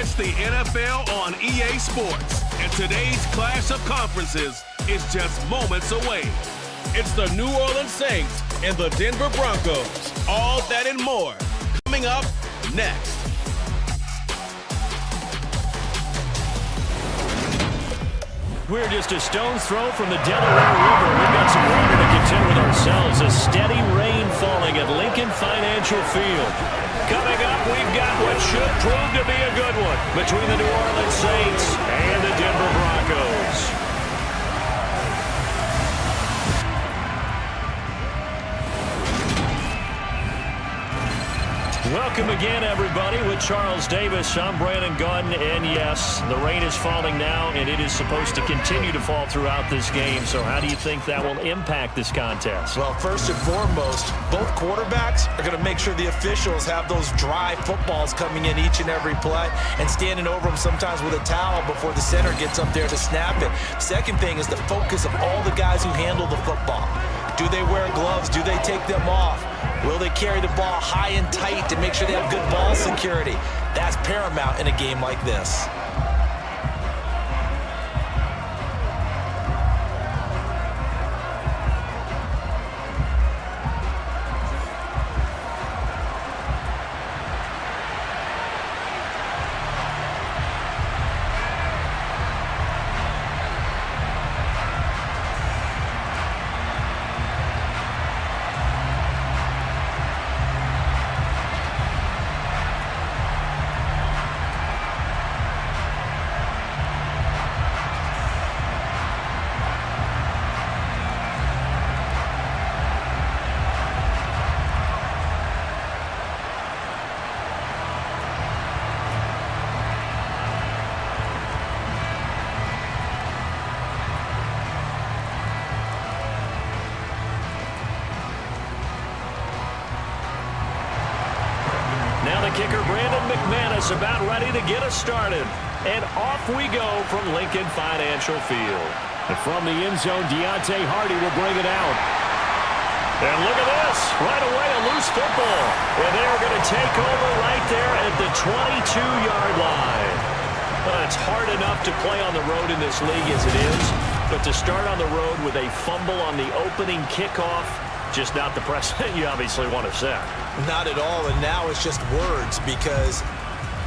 It's the NFL on EA Sports, and today's clash of conferences is just moments away. It's the New Orleans Saints and the Denver Broncos. All that and more coming up next. We're just a stone's throw from the Delaware River. We've got some water to contend with ourselves. A steady rain falling at Lincoln Financial Field. Coming up, we've got what should prove to be a good one between the New Orleans Saints and the Denver Broncos. Welcome again, everybody. With Charles Davis, I'm Brandon Gunn, and yes, the rain is falling now, and it is supposed to continue to fall throughout this game. So how do you think that will impact this contest? Well, first and foremost, both quarterbacks are going to make sure the officials have those dry footballs coming in each and every play and standing over them sometimes with a towel before the center gets up there to snap it. Second thing is the focus of all the guys who handle the football. Do they wear gloves? Do they take them off? Will they carry the ball high and tight to make sure they have good ball security? That's paramount in a game like this. Now the kicker, Brandon McManus, about ready to get us started. And off we go from Lincoln Financial Field. And from the end zone, Deontay Hardy will bring it out. And look at this. Right away, a loose football. And they are going to take over right there at the 22-yard line. It's hard enough to play on the road in this league as it is. But to start on the road with a fumble on the opening kickoff, just not the precedent you obviously want to set. Not at all, and now it's just words because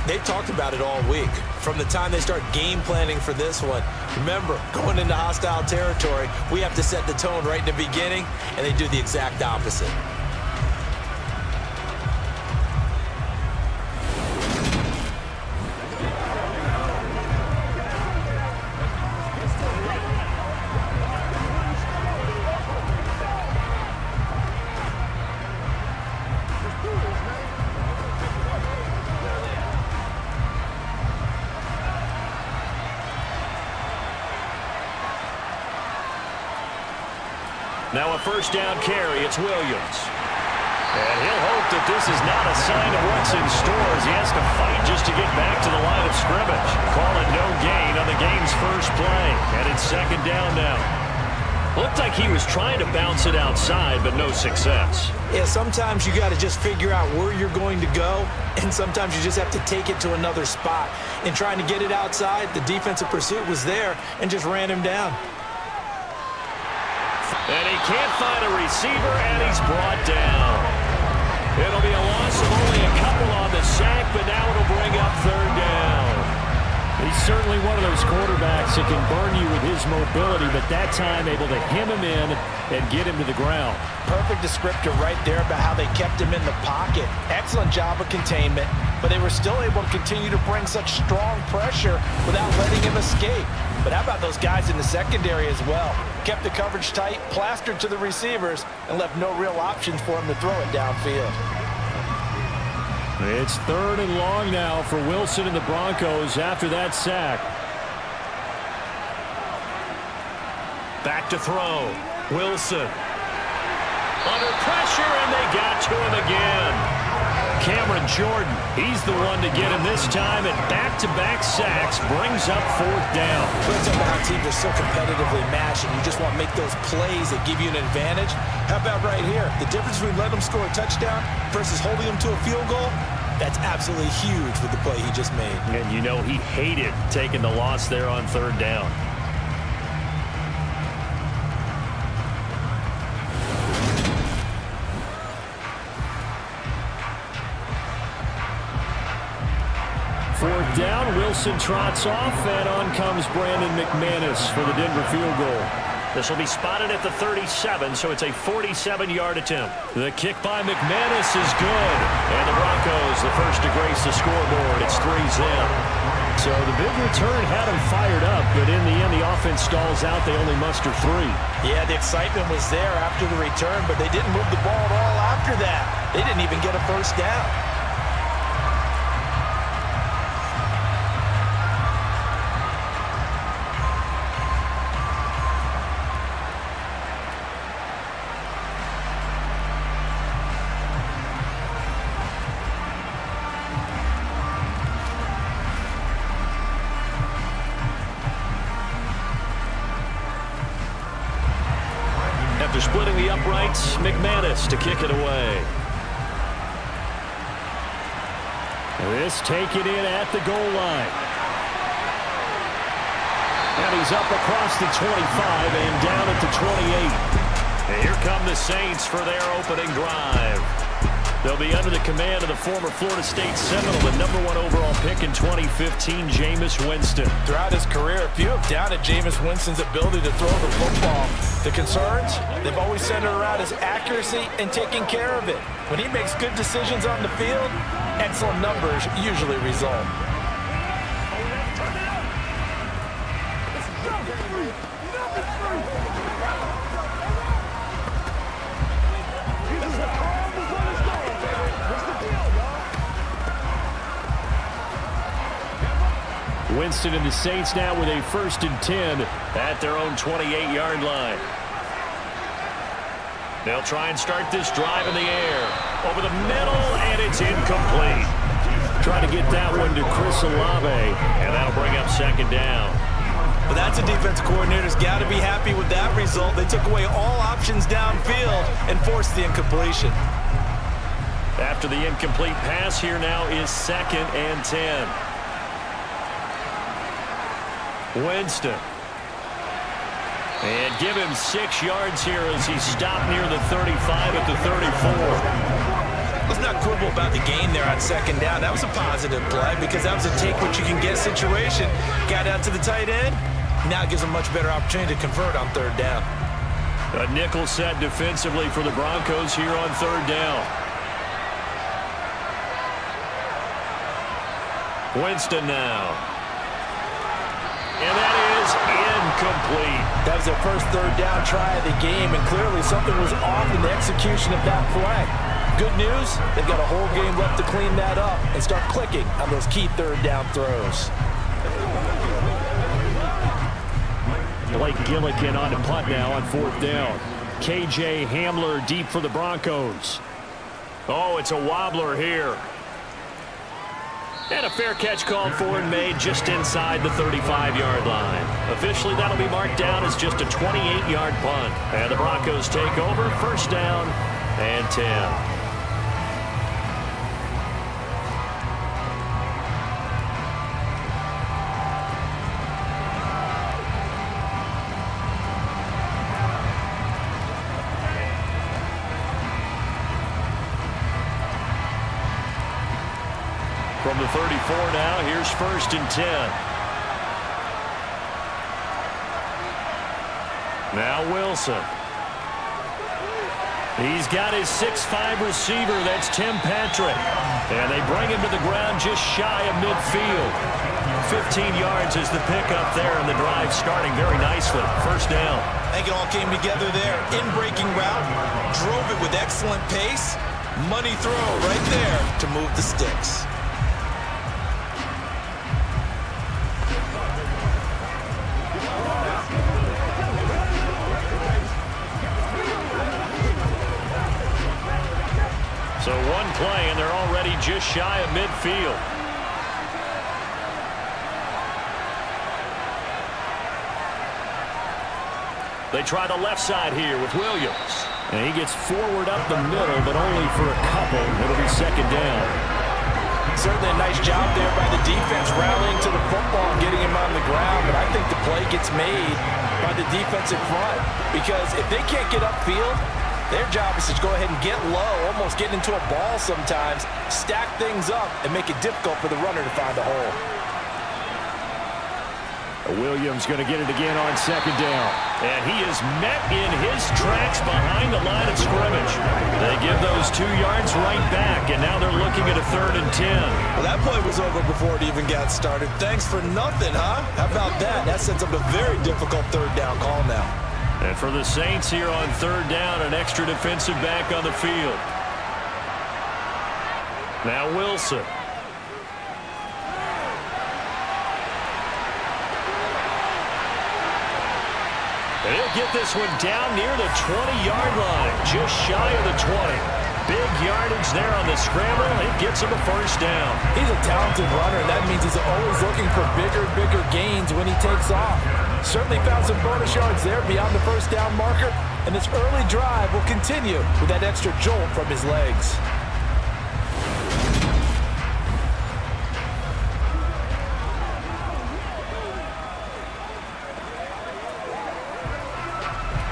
they've talked about it all week. From the time they start game planning for this one, remember, going into hostile territory, we have to set the tone right in the beginning, and they do the exact opposite. Now a first down carry, it's Williams. And he'll hope that this is not a sign of what's in store as he has to fight just to get back to the line of scrimmage. Call it no gain on the game's first play. And it's second down now. Looked like he was trying to bounce it outside, but no success. Yeah, sometimes you got to just figure out where you're going to go, and sometimes you just have to take it to another spot. In trying to get it outside, the defensive pursuit was there and just ran him down. And he can't find a receiver, and he's brought down. It'll be a loss of only a couple on the sack, but now it'll bring up third down. He's certainly one of those quarterbacks that can burn you with his mobility, but that time able to hem him in and get him to the ground. Perfect descriptor right there about how they kept him in the pocket. Excellent job of containment, but they were still able to continue to bring such strong pressure without letting him escape. But how about those guys in the secondary as well? Kept the coverage tight, plastered to the receivers, and left no real options for him to throw it downfield. It's third and long now for Wilson and the Broncos after that sack. Back to throw. Wilson. Under pressure, and they got to him again. Cameron Jordan, he's the one to get him this time, and back-to-back sacks brings up fourth down. Let's talk about how teams are so competitively matched, and you just want to make those plays that give you an advantage. How about right here? The difference between letting them score a touchdown versus holding them to a field goal? That's absolutely huge with the play he just made. And you know he hated taking the loss there on third down. Fourth down, Wilson trots off, and on comes Brandon McManus for the Denver field goal. This will be spotted at the 37, so it's a 47-yard attempt. The kick by McManus is good. And the Broncos, the first to grace the scoreboard. It's 3-zip. So the big return had them fired up, but in the end, the offense stalls out. They only muster 3. Yeah, the excitement was there after the return, but they didn't move the ball at all after that. They didn't even get a first down. After splitting the uprights, McManus to kick it away. This taken in at the goal line. And he's up across the 25 and down at the 28. And here come the Saints for their opening drive. They'll be under the command of the former Florida State Seminole, the #1 overall pick in 2015, Jameis Winston. Throughout his career, few have doubted Jameis Winston's ability to throw the football. The concerns, they've always centered around his accuracy and taking care of it. When he makes good decisions on the field, excellent numbers usually result. Winston and the Saints now with a 1st and 10 at their own 28-yard line. They'll try and start this drive in the air. Over the middle, and it's incomplete. Try to get that one to Chris Olave, and that'll bring up 2nd down. But that's a defense coordinator's got to be happy with that result. They took away all options downfield and forced the incompletion. After the incomplete pass, here now is 2nd and 10. Winston. And give him 6 yards here as he stopped near the 35 at the 34. Let's not quibble about the gain there on 2nd down. That was a positive play because that was a take-what-you-can-get situation. Got out to the tight end. Now it gives a much better opportunity to convert on 3rd down. A nickel set defensively for the Broncos here on 3rd down. Winston now. And that is incomplete. That was their first 3rd down try of the game, and clearly something was off in the execution of that play. Good news, they've got a whole game left to clean that up and start clicking on those key 3rd down throws. Blake Gillikin on the punt now on 4th down. KJ Hamler deep for the Broncos. Oh, it's a wobbler here. And a fair catch called for and made just inside the 35-yard line. Officially, that'll be marked down as just a 28-yard punt. And the Broncos take over, 1st down and 10. From the 34 now, here's 1st and 10. Now Wilson. He's got his 6'5" receiver, that's Tim Patrick. And they bring him to the ground just shy of midfield. 15 yards is the pickup there, and the drive starting very nicely. 1st down. I think it all came together there. In-breaking route, drove it with excellent pace. Money throw right there to move the sticks. So one play, and they're already just shy of midfield. They try the left side here with Williams. And he gets forward up the middle, but only for a couple. It'll be 2nd down. Certainly a nice job there by the defense rallying to the football and getting him on the ground, but I think the play gets made by the defensive front because if they can't get upfield, their job is to go ahead and get low, almost get into a ball sometimes, stack things up, and make it difficult for the runner to find a hole. Williams going to get it again on second down. And he is met in his tracks behind the line of scrimmage. They give those 2 yards right back, and now they're looking at a 3rd and 10. Well, that play was over before it even got started. Thanks for nothing, huh? How about that? That sets up a very difficult 3rd down call now. And for the Saints here on 3rd down, an extra defensive back on the field. Now Wilson. And he'll get this one down near the 20-yard line, just shy of the 20. Big yardage there on the scramble. It gets him a 1st down. He's a talented runner, and that means he's always looking for bigger and bigger gains when he takes off. Certainly found some bonus yards there beyond the 1st down marker, and this early drive will continue with that extra jolt from his legs.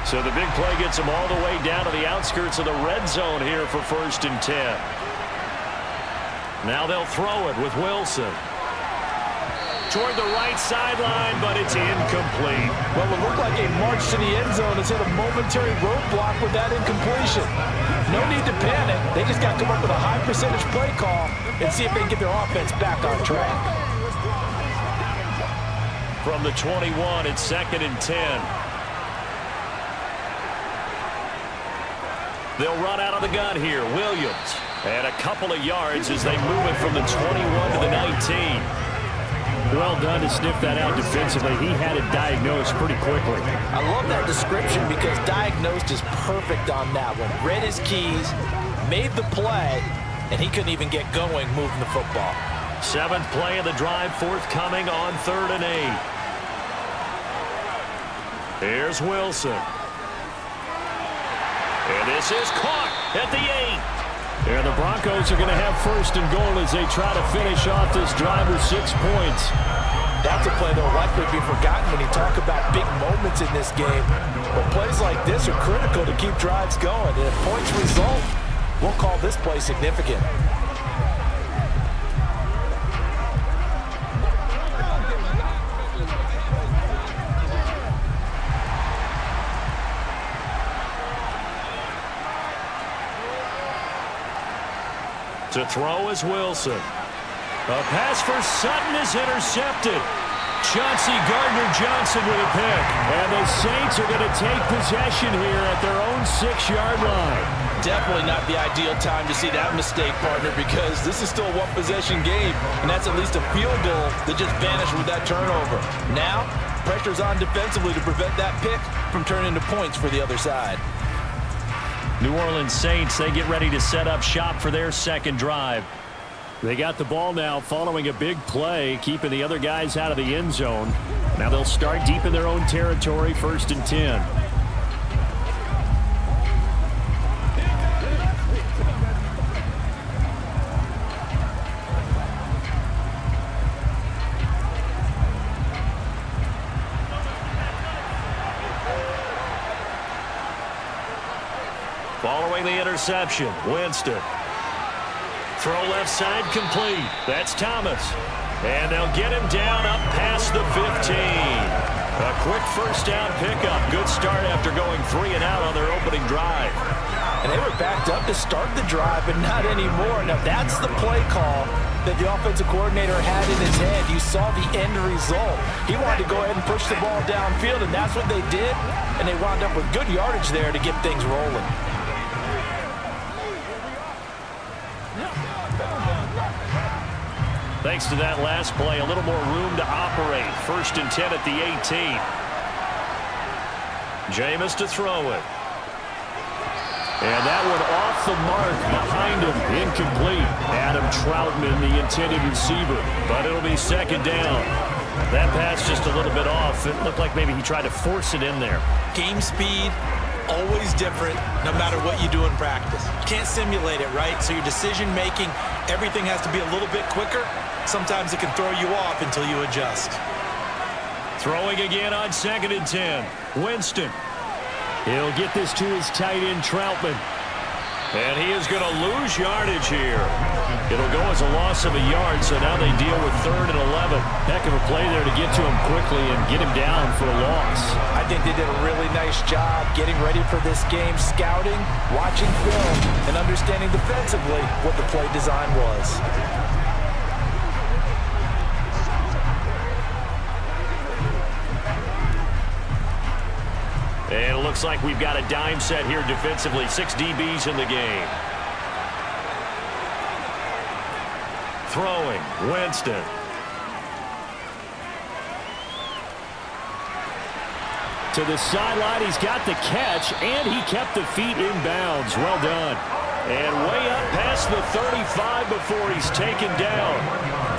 So the big play gets him all the way down to the outskirts of the red zone here for 1st and 10. Now they'll throw it with Wilson. Toward the right sideline, but it's incomplete. Well, it looked like a march to the end zone has hit a momentary roadblock with that incompletion. No need to panic. They just got to come up with a high percentage play call and see if they can get their offense back on track. From the 21, it's 2nd and 10. They'll run out of the gun here. Williams. And a couple of yards as they move it from the 21 to the 19. Well done to sniff that out defensively. He had it diagnosed pretty quickly. I love that description because diagnosed is perfect on that one. Read his keys, made the play, and he couldn't even get going moving the football. 7th play of the drive forthcoming on 3rd and 8. Here's Wilson. And this is caught at the 8. And the Broncos are going to have 1st and goal as they try to finish off this drive with 6 points. That's a play that will likely be forgotten when you talk about big moments in this game. But plays like this are critical to keep drives going. And if points result, we'll call this play significant. To throw is Wilson. A pass for Sutton is intercepted. Chauncey Gardner-Johnson with a pick. And the Saints are going to take possession here at their own 6-yard line. Definitely not the ideal time to see that mistake, partner, because this is still a one-possession game, and that's at least a field goal that just vanished with that turnover. Now, pressure's on defensively to prevent that pick from turning into points for the other side. New Orleans Saints, they get ready to set up shop for their 2nd drive. They got the ball now following a big play, keeping the other guys out of the end zone. Now they'll start deep in their own territory, 1st and 10. Following the interception, Winston. Throw left side complete. That's Thomas. And they'll get him down up past the 15. A quick 1st down pickup. Good start after going 3 and out on their opening drive. And they were backed up to start the drive, but not anymore. Now that's the play call that the offensive coordinator had in his head. You saw the end result. He wanted to go ahead and push the ball downfield, and that's what they did. And they wound up with good yardage there to get things rolling. Thanks to that last play, a little more room to operate. 1st and 10 at the 18. Jameis to throw it. And that one off the mark behind him. Incomplete. Adam Troutman, the intended receiver. But it'll be 2nd down. That pass just a little bit off. It looked like maybe he tried to force it in there. Game speed, always different no matter what you do in practice. You can't simulate it, right? So your decision-making, everything has to be a little bit quicker. Sometimes it can throw you off until you adjust. Throwing again on 2nd and 10. Winston. He'll get this to his tight end, Troutman. And he is going to lose yardage here. It'll go as a loss of a yard, so now they deal with 3rd and 11. Heck of a play there to get to him quickly and get him down for a loss. I think they did a really nice job getting ready for this game, scouting, watching film, and understanding defensively what the play design was. And it looks like we've got a dime set here defensively. 6 DBs in the game. Throwing, Winston. To the sideline, he's got the catch, and he kept the feet in bounds. Well done. And way up past the 35 before he's taken down.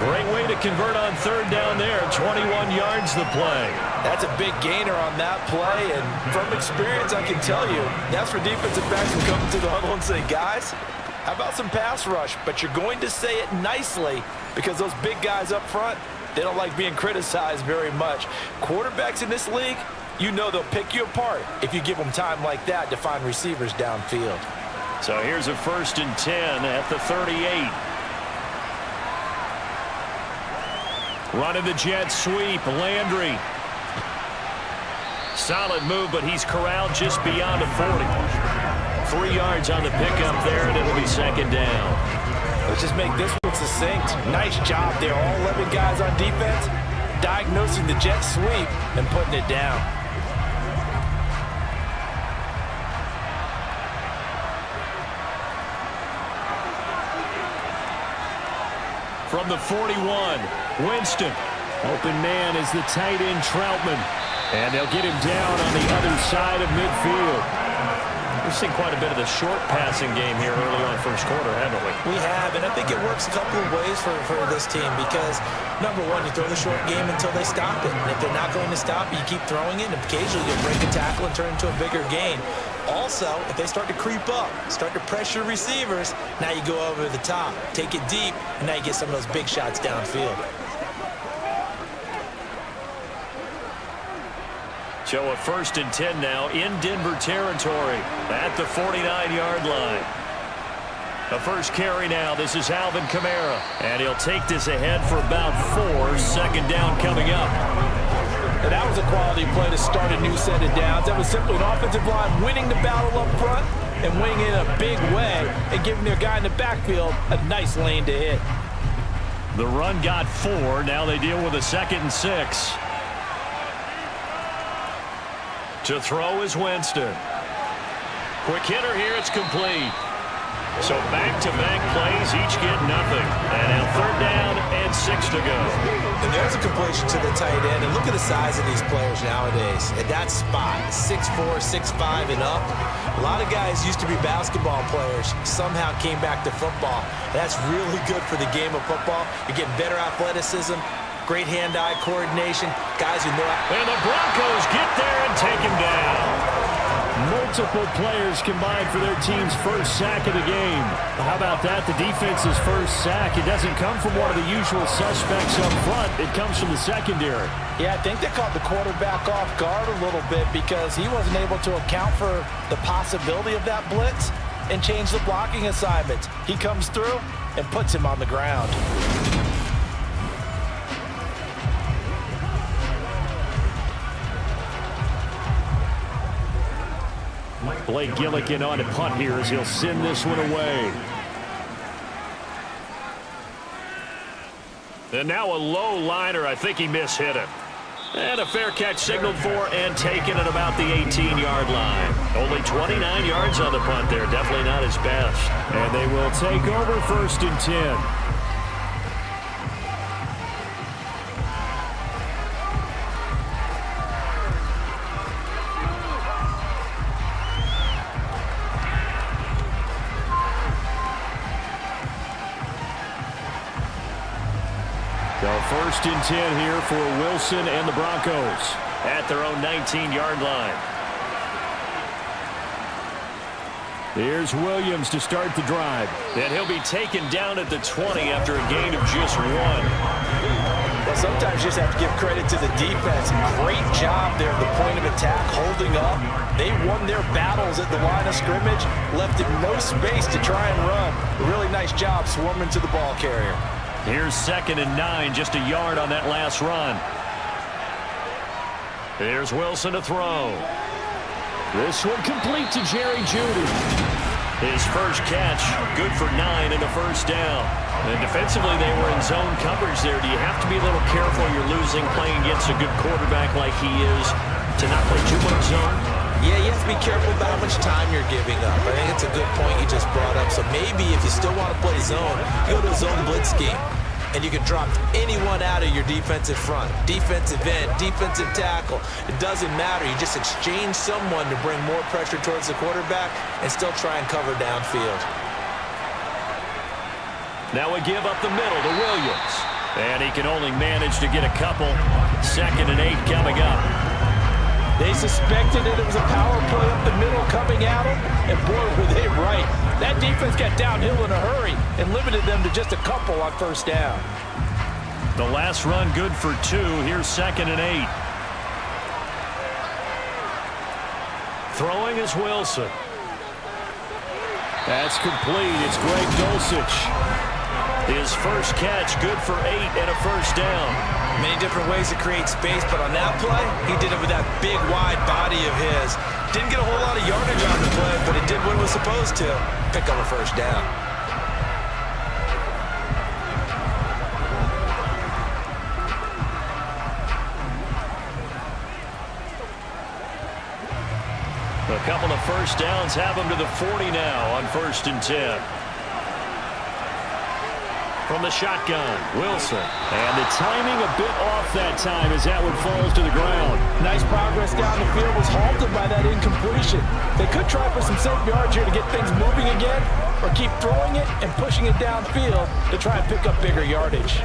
Great way to convert on 3rd down there. 21 yards the play. That's a big gainer on that play, and from experience, I can tell you, that's where defensive backs will come to the huddle and say, guys, how about some pass rush? But you're going to say it nicely because those big guys up front, they don't like being criticized very much. Quarterbacks in this league, you know they'll pick you apart if you give them time like that to find receivers downfield. So here's a 1st and 10 at the 38. Running the jet sweep, Landry. Solid move, but he's corralled just beyond a 40. 3 yards on the pickup there, and it'll be 2nd down. Let's just make this one succinct. Nice job there. All 11 guys on defense diagnosing the jet sweep and putting it down. From the 41, Winston. Open man is the tight end, Troutman. And they'll get him down on the other side of midfield. We've seen quite a bit of the short passing game here early on first quarter, haven't we? We have, and I think it works a couple of ways for this team because, number one, you throw the short game until they stop it. And if they're not going to stop it, you keep throwing it, and occasionally you'll break a tackle and turn it into a bigger gain. Also, if they start to creep up, start to pressure receivers, now you go over the top, take it deep, and now you get some of those big shots downfield. So a 1st and 10 now in Denver territory at the 49-yard line. The first carry now. This is Alvin Kamara. And he'll take this ahead for about 4. 2nd down coming up. And that was a quality play to start a new set of downs. That was simply an offensive line winning the battle up front and winning in a big way and giving their guy in the backfield a nice lane to hit. The run got 4. Now they deal with a 2nd and 6. To throw is Winston. Quick hitter here. It's complete. So back-to-back plays, each get nothing. And now 3rd down and 6 to go. And there's a completion to the tight end. And look at the size of these players nowadays. At that spot, 6'4", 6'5", and up. A lot of guys used to be basketball players, somehow came back to football. That's really good for the game of football. You're getting better athleticism, great hand-eye coordination, guys who know how. And the Broncos get there and take him down. Multiple players combined for their team's first sack of the game. How about that? The defense's first sack. It doesn't come from one of the usual suspects up front. It comes from the secondary. Yeah, I think they caught the quarterback off guard a little bit because he wasn't able to account for the possibility of that blitz and change the blocking assignments. He comes through and puts him on the ground. Blake Gillikin on a punt here as he'll send this one away. And now a low liner. I think he mishit it. And a fair catch signaled for and taken at about the 18-yard line. Only 29 yards on the punt there. Definitely not his best. And they will take over 1st and 10. So 1st and 10 here for Wilson and the Broncos at their own 19-yard line. Here's Williams to start the drive. And he'll be taken down at the 20 after a gain of just 1. Well, sometimes you just have to give credit to the defense. Great job there at the point of attack, holding up. They won their battles at the line of scrimmage, left him no space to try and run. Really nice job swarming to the ball carrier. Here's 2nd and 9, just a yard on that last run. Here's Wilson to throw. This one complete to Jerry Jeudy. His first catch, good for 9 and a first down. And defensively, they were in zone coverage there. Do you have to be a little careful you're losing playing against a good quarterback like he is to not play too much zone? Yeah, you have to be careful about how much time you're giving up. I think it's a good point you just brought up. So maybe if you still want to play zone, you go to a zone blitz scheme. And you can drop anyone out of your defensive front, defensive end, defensive tackle. It doesn't matter. You just exchange someone to bring more pressure towards the quarterback and still try and cover downfield. Now a give up the middle to Williams. And he can only manage to get a couple. 2nd and 8 coming up. They suspected that it was a power play up the middle coming at them, and boy, were they right. That defense got downhill in a hurry and limited them to just a couple on first down. The last run good for 2. Here's 2nd and 8. Throwing is Wilson. That's complete. It's Greg Dulcich. His first catch, good for 8 and a first down. Many different ways to create space, but on that play, he did it with that big, wide body of his. Didn't get a whole lot of yardage on the play, but it did what it was supposed to. Pick up a first down. A couple of first downs have him to the 40 now on 1st and 10. From the shotgun, Wilson. And the timing a bit off that time as that one falls to the ground. Nice progress down the field, was halted by that incompletion. They could try for some safe yards here to get things moving again, or keep throwing it and pushing it downfield to try and pick up bigger yardage.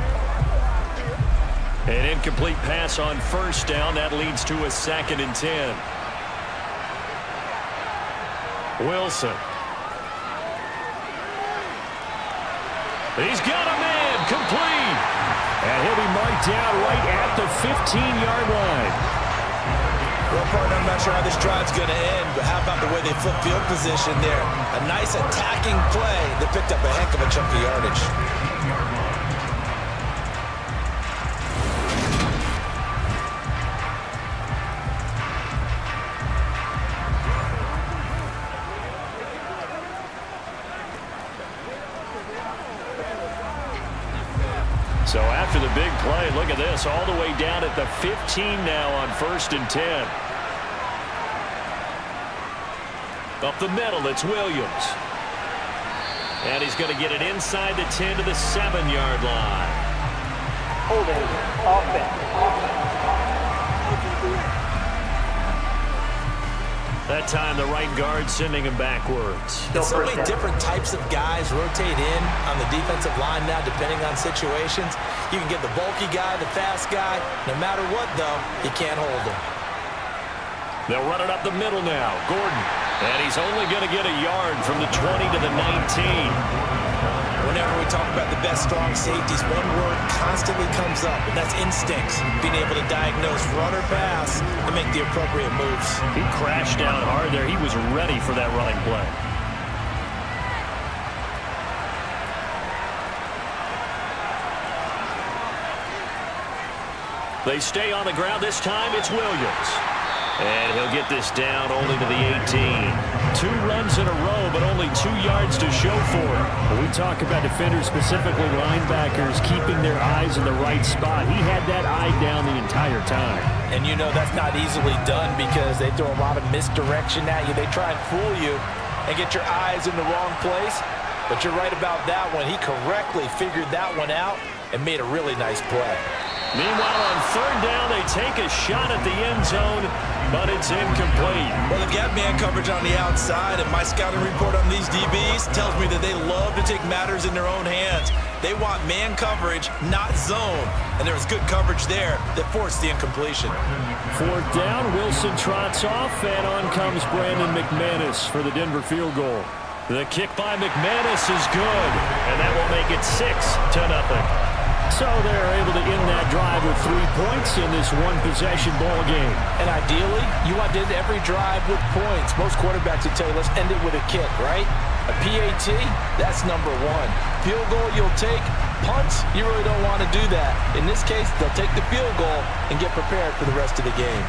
An incomplete pass on first down. That leads to a 2nd and 10. Wilson. He's got a man, complete. And he'll be marked down right at the 15-yard line. Well, partner, I'm not sure how this drive's going to end, but how about the way they flip field position there? A nice attacking play that picked up a heck of a chunk of yardage. So after the big play, look at this, all the way down at the 15 now on 1st and 10. Up the middle, it's Williams. And he's going to get it inside the 10 to the 7-yard line. Holding offense. That time the right guard sending him backwards. And so many different types of guys rotate in on the defensive line now, depending on situations. You can get the bulky guy, the fast guy. No matter what, though, you can't hold him. They'll run it up the middle now. Gordon. And he's only going to get a yard from the 20 to the 19. Whenever we talk about the best strong safeties, one word constantly comes up, and that's instincts. Being able to diagnose run or pass and make the appropriate moves. He crashed down hard there. He was ready for that running play. They stay on the ground. This time it's Williams. And he'll get this down only to the 18. 2 runs in a row, but only 2 yards to show for it. When we talk about defenders, specifically linebackers, keeping their eyes in the right spot, he had that eye down the entire time. And you know that's not easily done because they throw a lot of misdirection at you. They try and fool you and get your eyes in the wrong place. But you're right about that one. He correctly figured that one out and made a really nice play. Meanwhile, on 3rd down, they take a shot at the end zone, but it's incomplete. Well, they've got man coverage on the outside, and my scouting report on these DBs tells me that they love to take matters in their own hands. They want man coverage, not zone. And there was good coverage there that forced the incompletion. Fourth down, Wilson trots off, and on comes Brandon McManus for the Denver field goal. The kick by McManus is good, and that will make it 6-0. So they're able to end that drive with 3 points in this one-possession ball game. And ideally, you want to end every drive with points. Most quarterbacks would tell you, let's end it with a kick, right? A PAT, that's number one. Field goal you'll take. Punts, you really don't want to do that. In this case, they'll take the field goal and get prepared for the rest of the game.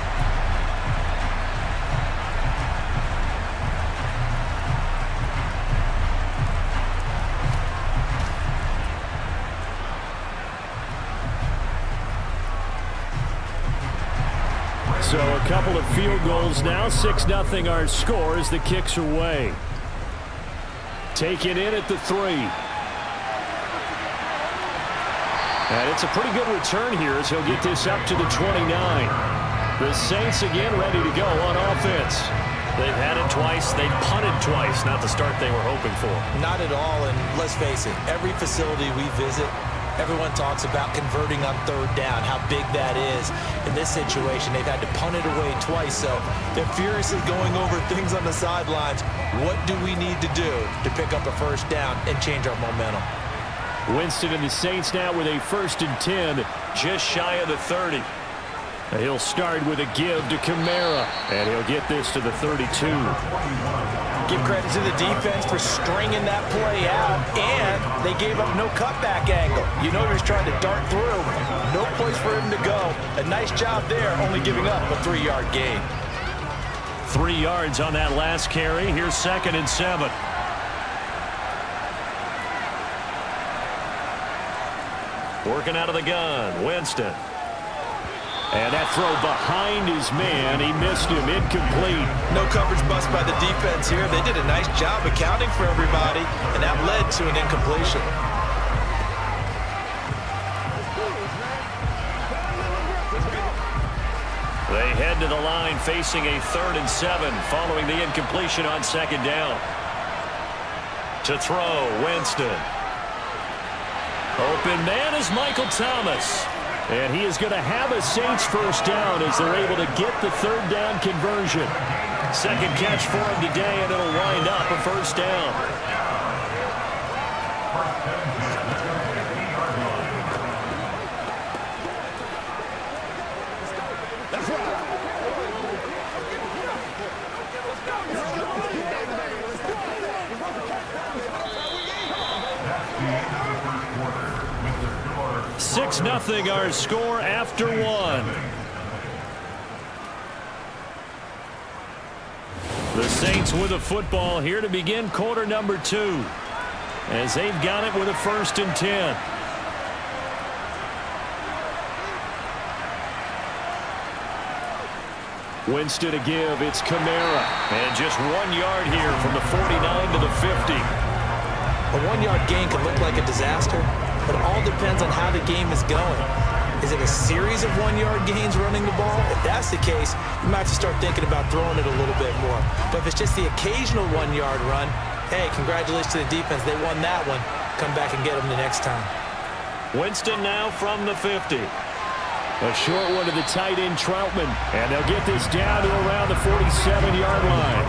So a couple of field goals now. 6-0 our score as the kicks are away. Taken in at the 3. And it's a pretty good return here as he'll get this up to the 29. The Saints again ready to go on offense. They've had it twice. They've punted twice. Not the start they were hoping for. Not at all, and let's face it, every facility we visit, everyone talks about converting on third down, how big that is. In this situation, they've had to punt it away twice, so they're furiously going over things on the sidelines. What do we need to do to pick up a first down and change our momentum? Winston and the Saints now with a 1st and 10, just shy of the 30. He'll start with a give to Kamara, and he'll get this to the 32. Give credit to the defense for stringing that play out, and they gave up no cutback angle. You know he was trying to dart through. No place for him to go. A nice job there, only giving up a 3-yard gain. 3 yards on that last carry. Here's 2nd and 7. Working out of the gun, Winston. And that throw behind his man, he missed him, incomplete. No coverage bust by the defense here. They did a nice job accounting for everybody, and that led to an incompletion. They head to the line facing a 3rd and 7 following the incompletion on 2nd down. To throw, Winston. Open man is Michael Thomas. And he is going to have a Saints first down as they're able to get the 3rd down conversion. 2nd catch for him today, and it'll wind up a first down. Nothing our score after 1. The Saints with a football here to begin quarter number 2, as they've got it with a 1st and 10. Winston to give, it's Kamara. And just 1 yard here from the 49 to the 50. A 1-yard gain can look like a disaster, but it all depends on how the game is going. Is it a series of 1-yard gains running the ball? If that's the case, you might have to start thinking about throwing it a little bit more. But if it's just the occasional 1-yard run, hey, congratulations to the defense. They won that one. Come back and get them the next time. Winston now from the 50. A short one to the tight end, Troutman. And they'll get this down to around the 47-yard line.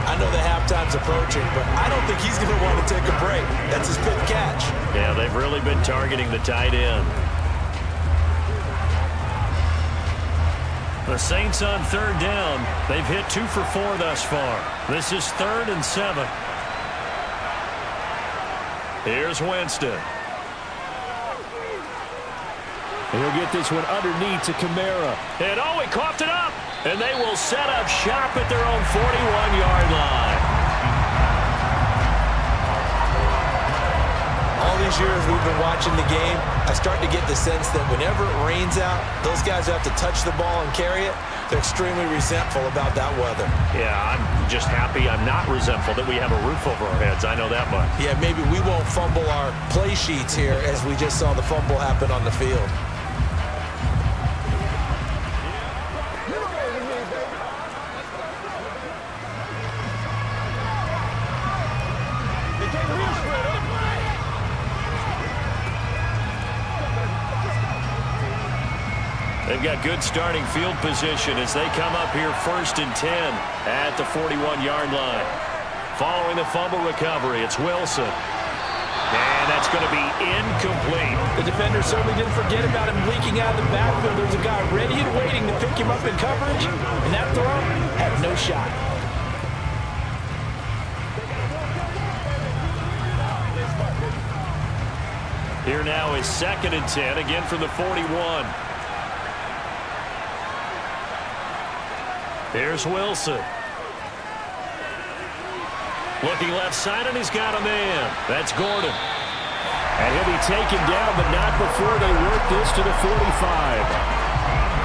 I know the halftime's approaching, but I don't think he's going to want to take a break. That's his 5th catch. Yeah, they've really been targeting the tight end. The Saints on 3rd down. They've hit 2 for 4 thus far. This is 3rd and 7. Here's Winston. He'll get this one underneath to Kamara. And oh, he coughed it up. And they will set up shop at their own 41-yard line. All these years we've been watching the game, I start to get the sense that whenever it rains out, those guys who have to touch the ball and carry it, they're extremely resentful about that weather. Yeah, I'm just happy I'm not resentful that we have a roof over our heads. I know that much. Yeah, maybe we won't fumble our play sheets here as we just saw the fumble happen on the field. They've got good starting field position as they come up here 1st and 10 at the 41-yard line. Following the fumble recovery, it's Wilson. And that's going to be incomplete. The defender certainly didn't forget about him leaking out of the backfield. There's a guy ready and waiting to pick him up in coverage, and that throw had no shot. Here now is 2nd and 10, again from the 41. Here's Wilson. Looking left side, and he's got a man. That's Gordon. And he'll be taken down, but not before they work this to the 45.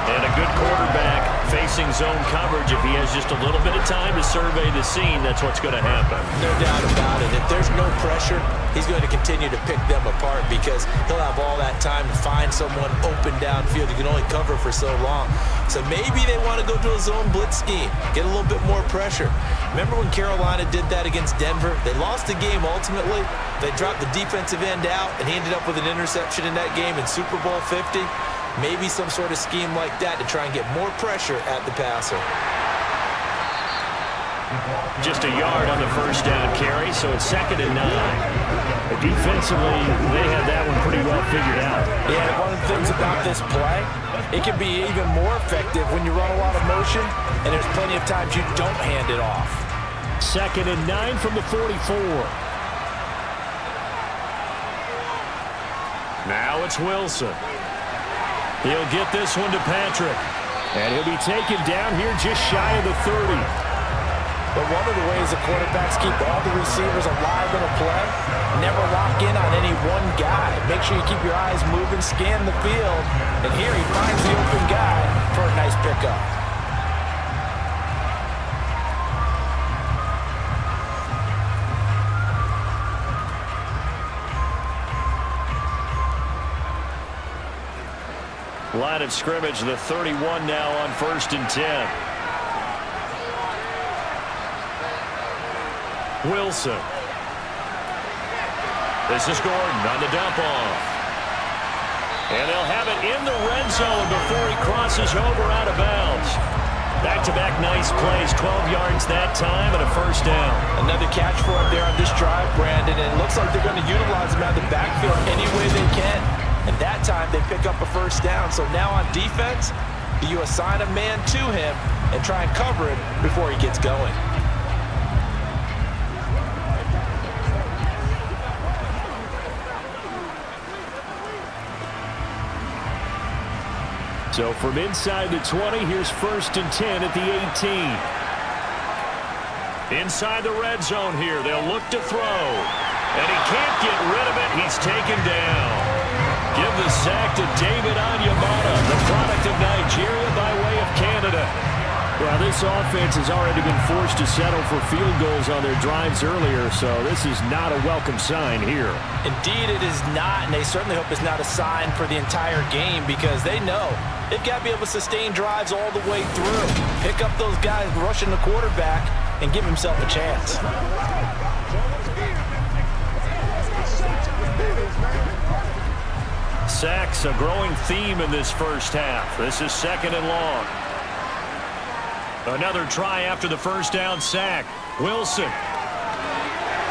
And a good quarterback facing zone coverage. If he has just a little bit of time to survey the scene, that's what's going to happen. No doubt about it. If there's no pressure, he's going to continue to pick them apart because he'll have all that time to find someone open downfield. He can only cover for so long. So maybe they want to go to a zone blitz scheme, get a little bit more pressure. Remember when Carolina did that against Denver? They lost the game ultimately. They dropped the defensive end out, and he ended up with an interception in that game in Super Bowl 50. Maybe some sort of scheme like that to try and get more pressure at the passer. Just a yard on the first down carry, so it's 2nd and 9. Defensively, they had that one pretty well figured out. Yeah, one of the things about this play, it can be even more effective when you run a lot of motion, and there's plenty of times you don't hand it off. 2nd and 9 from the 44. Now it's Wilson. He'll get this one to Patrick. And he'll be taken down here just shy of the 30. But one of the ways the quarterbacks keep all the receivers alive in a play, never lock in on any one guy. Make sure you keep your eyes moving, scan the field, and here he finds the open guy for a nice pickup. Line of scrimmage, the 31 now on 1st and 10. Wilson. This is Gordon on the dump off. And they'll have it in the red zone before he crosses over out of bounds. Back-to-back nice plays, 12 yards that time and a first down. Another catch for him there on this drive, Brandon, and it looks like they're going to utilize him out of the backfield any way they can. And that time they pick up a first down. So now on defense, do you assign a man to him and try and cover him before he gets going? So from inside the 20, here's 1st and 10 at the 18. Inside the red zone here, they'll look to throw. And he can't get rid of it. He's taken down. Give the sack to David Onyemata, the product of Nigeria by way of Canada. Well, this offense has already been forced to settle for field goals on their drives earlier, so this is not a welcome sign here. Indeed, it is not, and they certainly hope it's not a sign for the entire game because they know they've got to be able to sustain drives all the way through. Pick up those guys rushing the quarterback and give himself a chance. Sacks, a growing theme in this first half. This is 2nd and long. Another try after the first down sack. Wilson.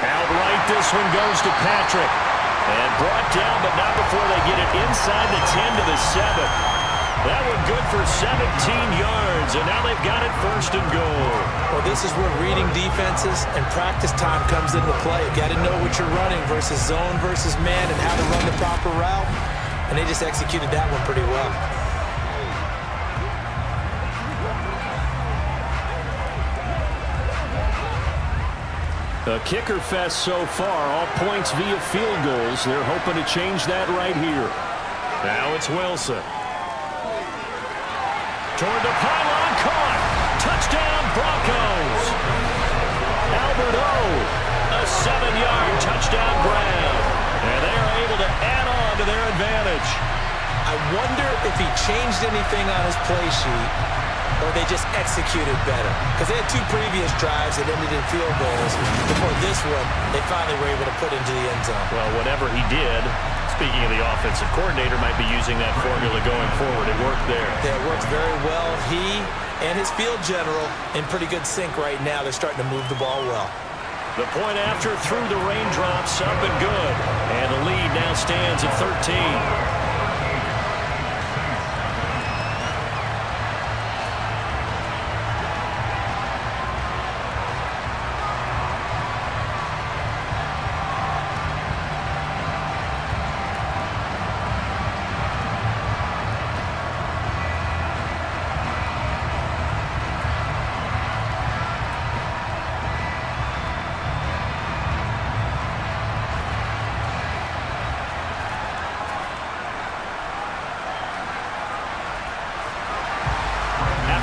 Outright, this one goes to Patrick. And brought down, but not before they get it inside the 10 to the 7. That one good for 17 yards, and now they've got it 1st and goal. Well, this is where reading defenses and practice time comes into play. You got to know what you're running versus zone versus man and how to run the proper route. And they just executed that one pretty well. A kicker fest so far, all points via field goals. They're hoping to change that right here. Now it's Wilson. Toward the pylon, caught. Touchdown, Broncos. Albert O, a 7-yard touchdown grab. And they are able to add on to their advantage. I wonder if he changed anything on his play sheet or they just executed better. Because they had 2 previous drives that ended in field goals. Before this one, they finally were able to put into the end zone. Well, whatever he did, Speaking of the offensive coordinator, might be using that formula going forward. It worked there. Yeah, it works very well. He and his field general in pretty good sync right now. They're starting to move the ball well. The point after through the raindrops, up and good. And the lead now stands at 13.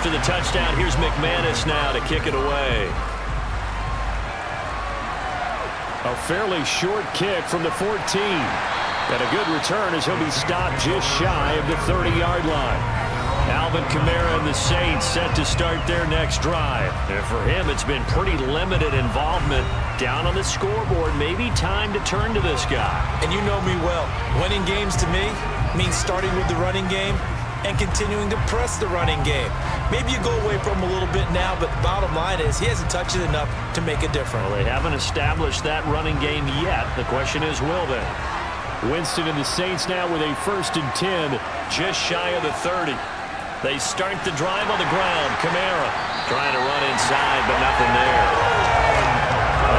After the touchdown, here's McManus now to kick it away. A fairly short kick from the 14. And a good return as he'll be stopped just shy of the 30-yard line. Alvin Kamara and the Saints set to start their next drive. And for him, it's been pretty limited involvement. Down on the scoreboard, maybe time to turn to this guy. And you know me well. Winning games to me means starting with the running game and continuing to press the running game. Maybe you go away from him a little bit now, but the bottom line is he hasn't touched it enough to make a difference. Well, they haven't established that running game yet. The question is, will they? Winston and the Saints now with a 1st and 10. Just shy of the 30. They start the drive on the ground. Kamara trying to run inside, but nothing there.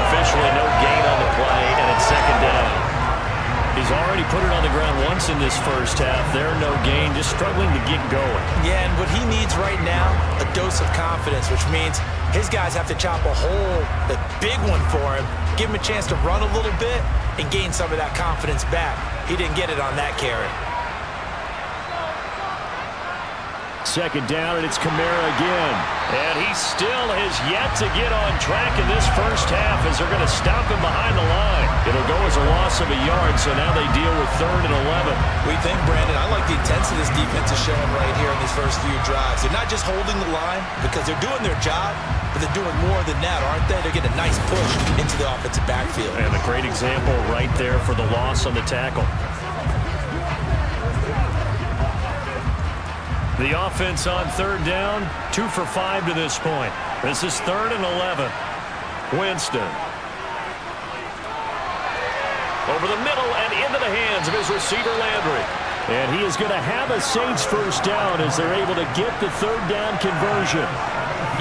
Officially no gain on the play, and it's 2nd down. He's already put it on the ground once in this first half. There, no gain, just struggling to get going. Yeah, and what he needs right now, a dose of confidence, which means his guys have to chop a hole, a big one for him, give him a chance to run a little bit and gain some of that confidence back. He didn't get it on that carry. 2nd down, and it's Kamara again. And he still has yet to get on track in this first half as they're going to stop him behind the line. It'll go as a loss of a yard, so now they deal with 3rd and 11. We think, Brandon, I like the intensity this defense is showing right here in these first few drives. They're not just holding the line because they're doing their job, but they're doing more than that, aren't they? They're getting a nice push into the offensive backfield. And a great example right there for the loss on the tackle. The offense on 3rd down, 2 for 5 to this point. This is 3rd and 11. Winston. Over the middle and into the hands of his receiver, Landry. And he is going to have a Saints 1st down as they're able to get the 3rd down conversion.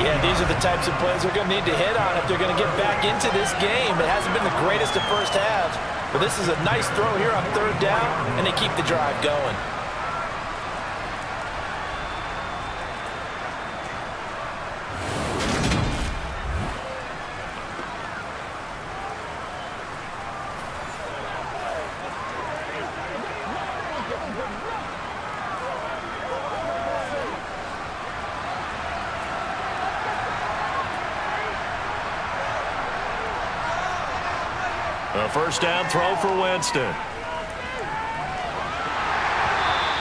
Yeah, these are the types of plays they're going to need to hit on if they're going to get back into this game. It hasn't been the greatest of first halves, but this is a nice throw here on 3rd down, and they keep the drive going. A 1st down throw for Winston.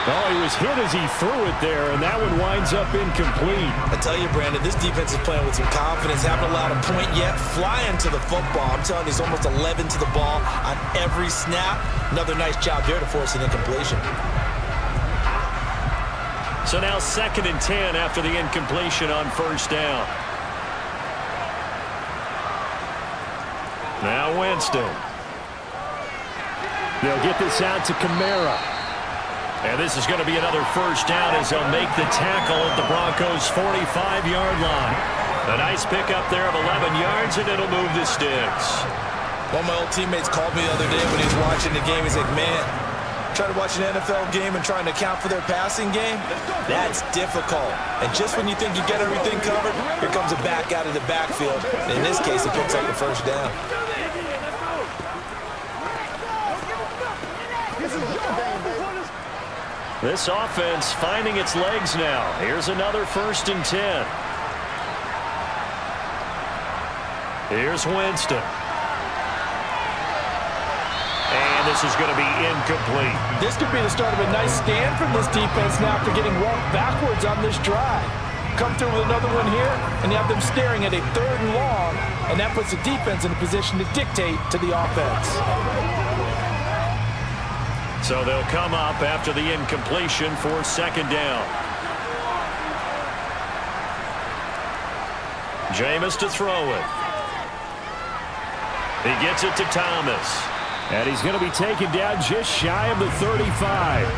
Oh, he was hit as he threw it there, and that one winds up incomplete. I tell you, Brandon, this defense is playing with some confidence. Haven't allowed a point yet. Flying to the football. I'm telling you, he's almost 11 to the ball on every snap. Another nice job there to force an incompletion. So now 2nd and 10 after the incompletion on 1st down. Now Winston. They'll get this out to Kamara. And this is going to be another 1st down as they'll make the tackle at the Broncos' 45-yard line. A nice pickup there of 11 yards, and it'll move the sticks. One of my old teammates called me the other day when he was watching the game. He's like, man, trying to watch an NFL game and trying to account for their passing game, that's difficult. And just when you think you get everything covered, here comes a back out of the backfield. And in this case, it picks up a 1st down. This offense finding its legs now. Here's another 1st and 10. Here's Winston. And this is going to be incomplete. This could be the start of a nice stand from this defense now after getting walked backwards on this drive. Come through with another one here, and you have them staring at a 3rd and long, and that puts the defense in a position to dictate to the offense. So they'll come up after the incompletion for second down. Jameis to throw it. He gets it to Thomas. And he's going to be taken down just shy of the 35.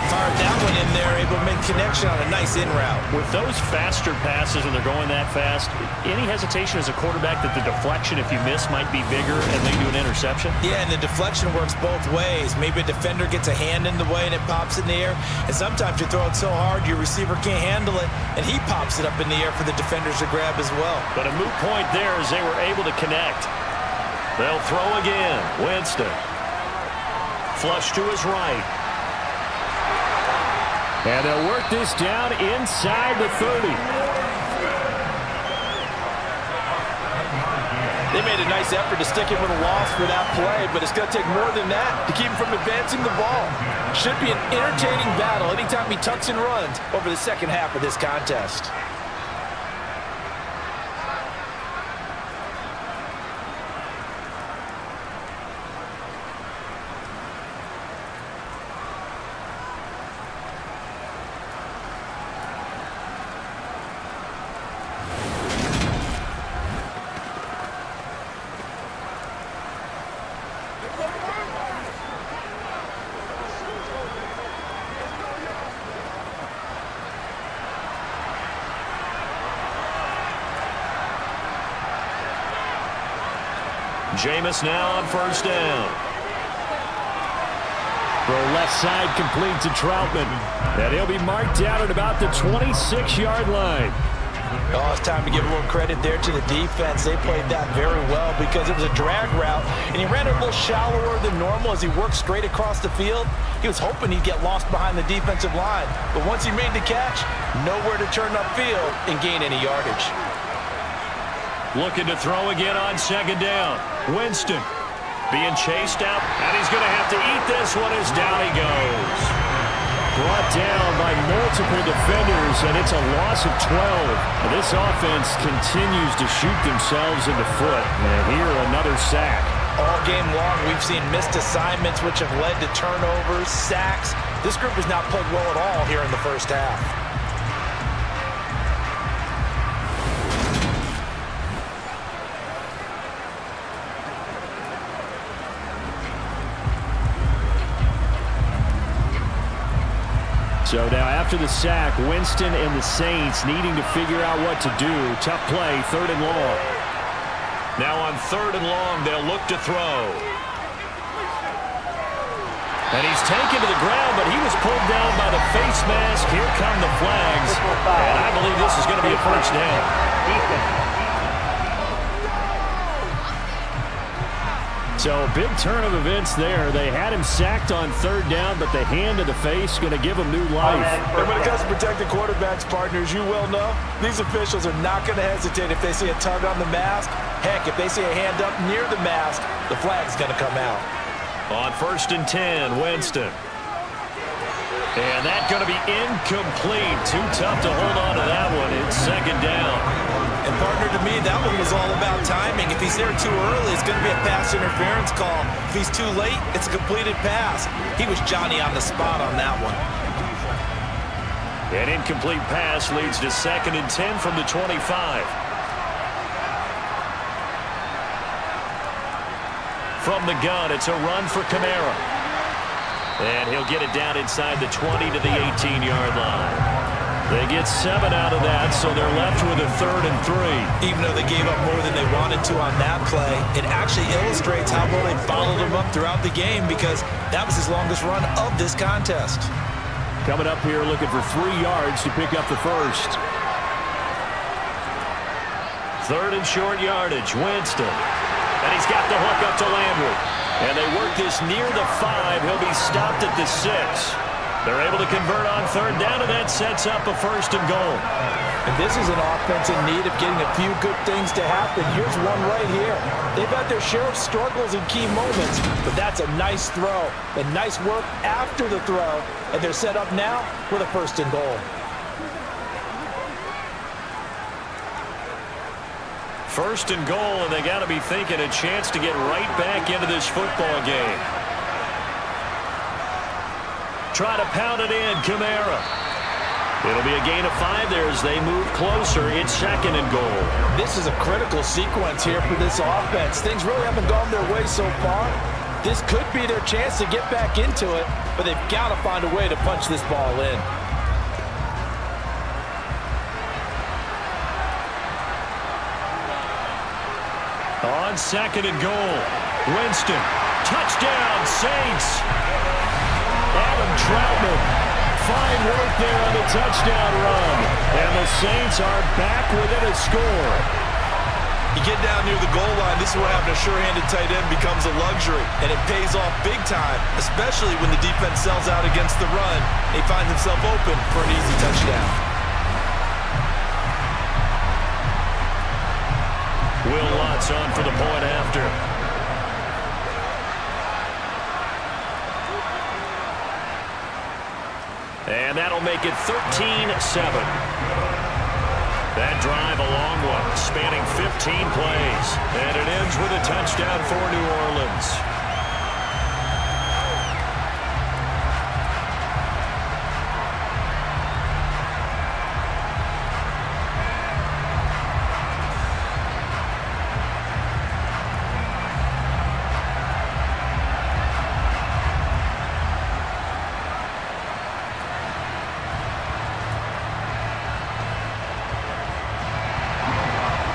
Fired that one in there, able to make connection on a nice in route. With those faster passes when they're going that fast, any hesitation as a quarterback that the deflection, if you miss, might be bigger and lead to an interception? Yeah, and the deflection works both ways. Maybe a defender gets a hand in the way and it pops in the air. And sometimes you throw it so hard your receiver can't handle it, and he pops it up in the air for the defenders to grab as well. But a moot point there as they were able to connect. They'll throw again. Winston. Flush to his right. And they'll work this down inside the 30. They made a nice effort to stick him with a loss for that play, but it's going to take more than that to keep him from advancing the ball. Should be an entertaining battle anytime he tucks and runs over the second half of this contest. Jameis now on first down. Throw left side complete to Troutman. And he'll be marked down at about the 26-yard line. Oh, it's time to give a little credit there to the defense. They played that very well because it was a drag route, and he ran it a little shallower than normal as he worked straight across the field. He was hoping he'd get lost behind the defensive line, but once he made the catch, nowhere to turn upfield and gain any yardage. Looking to throw again on second down. Winston being chased out, and he's going to have to eat this one as down he goes. Brought down by multiple defenders, and it's a loss of 12. And this offense continues to shoot themselves in the foot. And here, another sack. All game long, we've seen missed assignments, which have led to turnovers, sacks. This group has not played well at all here in the first half. So now after the sack, Winston and the Saints needing to figure out what to do. Tough play, third and long. Now on third and long, they'll look to throw. And he's taken to the ground, but he was pulled down by the face mask. Here come the flags. And I believe this is going to be a first down. So a big turn of events there. They had him sacked on third down, but the hand to the face going to give him new life. And when it comes to protecting quarterbacks, partners, you well know, these officials are not going to hesitate if they see a tug on the mask. Heck, if they see a hand up near the mask, the flag's going to come out. On first and 10, Winston. And that's going to be incomplete. Too tough to hold on to that one. It's second down. And partner, to me, that one was all about timing. If he's there too early, it's going to be a pass interference call. If he's too late, it's a completed pass. He was Johnny on the spot on that one. An incomplete pass leads to second and 10 from the 25. From the gun, it's a run for Kamara. And he'll get it down inside the 20 to the 18-yard line. They get 7 out of that, so they're left with a third and 3. Even though they gave up more than they wanted to on that play, it actually illustrates how well they followed him up throughout the game because that was his longest run of this contest. Coming up here looking for 3 yards to pick up the first. Third and short yardage, Winston. And he's got the hook up to Landry. And they work this near the 5. He'll be stopped at the 6. They're able to convert on third down, and that sets up a first and goal. And this is an offense in need of getting a few good things to happen. Here's one right here. They've had their share of struggles in key moments, but that's a nice throw and nice work after the throw. And they're set up now with a first and goal. First and goal, and they got to be thinking a chance to get right back into this football game. Try to pound it in, Kamara. It'll be a gain of 5 there as they move closer. It's second and goal. This is a critical sequence here for this offense. Things really haven't gone their way so far. This could be their chance to get back into it, but they've got to find a way to punch this ball in. On second and goal, Winston. Touchdown, Saints. Adam Troutman. Fine work there on the touchdown run. And the Saints are back within a score. You get down near the goal line, this is where having a sure-handed tight end becomes a luxury. And it pays off big time, especially when the defense sells out against the run. He finds himself open for an easy touchdown. Will Lutz on for the point after. And that'll make it 13-7. That drive a long one, spanning 15 plays. And it ends with a touchdown for New Orleans.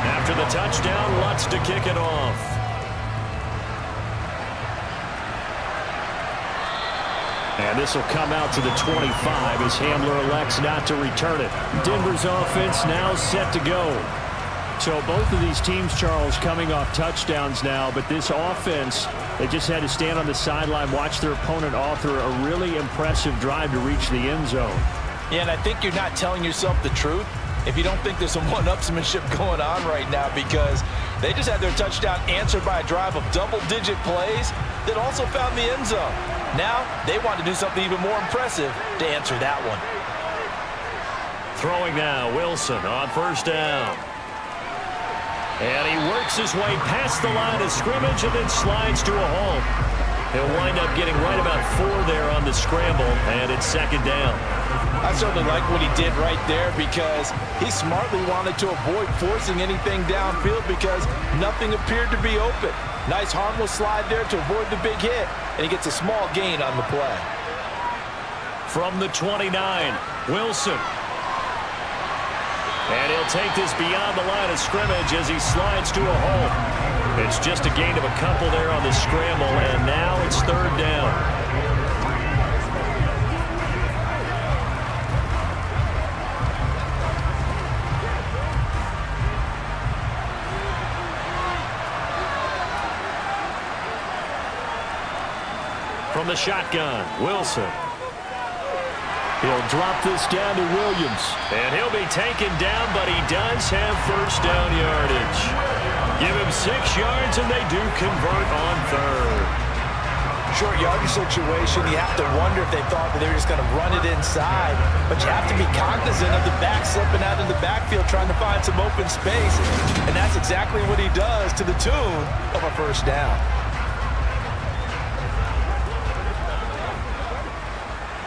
After the touchdown, Lutz to kick it off. And this will come out to the 25 as Hamler elects not to return it. Denver's offense now set to go. So both of these teams, Charles, coming off touchdowns now, but this offense, they just had to stand on the sideline, watch their opponent author a really impressive drive to reach the end zone. Yeah, and I think you're not telling yourself the truth if you don't think there's some one-upsmanship going on right now, because they just had their touchdown answered by a drive of double-digit plays that also found the end zone. Now they want to do something even more impressive to answer that one. Throwing now, Wilson on first down. And he works his way past the line of scrimmage and then slides to a halt. He'll wind up getting right about 4 there on the scramble, and it's second down. I certainly like what he did right there, because he smartly wanted to avoid forcing anything downfield because nothing appeared to be open. Nice harmless slide there to avoid the big hit, and he gets a small gain on the play. From the 29, Wilson. And he'll take this beyond the line of scrimmage as he slides to a halt. It's just a gain of a couple there on the scramble, and now it's third down. From the shotgun, Wilson. He'll drop this down to Williams. And he'll be taken down, but he does have first down yardage. Give him 6 yards, and they do convert on third. Short yardage situation, you have to wonder if they thought that they were just going to run it inside. But you have to be cognizant of the back slipping out in the backfield trying to find some open space. And that's exactly what he does, to the tune of a first down.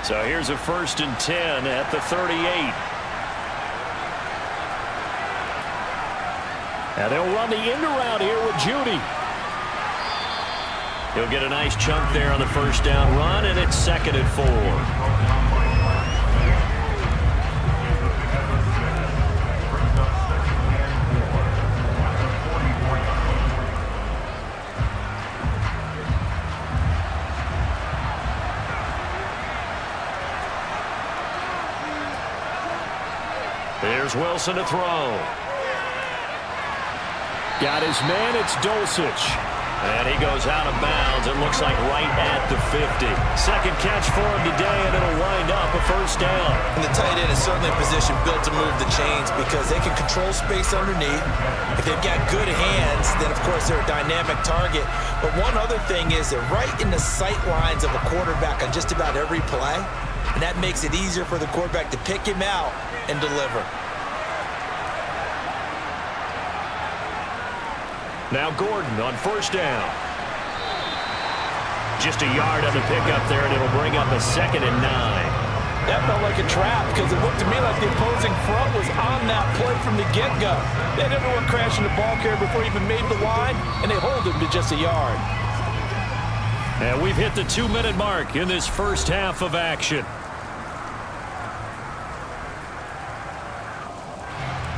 So here's a 1st and 10 at the 38. And they'll run the end around here with Judy. He'll get a nice chunk there on the first down run, and it's 2nd and 4. Here's Wilson to throw. Got his man, it's Dulcich. And he goes out of bounds, it looks like right at the 50. Second catch for him today, and it'll wind up a first down. And the tight end is certainly a position built to move the chains because they can control space underneath. If they've got good hands, then of course they're a dynamic target. But one other thing is they're right in the sight lines of a quarterback on just about every play. And that makes it easier for the quarterback to pick him out and deliver. Now Gordon on first down. Just a yard on the pickup there, and it'll bring up a 2nd and 9. That felt like a trap because it looked to me like the opposing front was on that play from the get-go. They had everyone crashing the ball carrier before he even made the line, and they hold him to just a yard. And we've hit the 2-minute mark in this first half of action.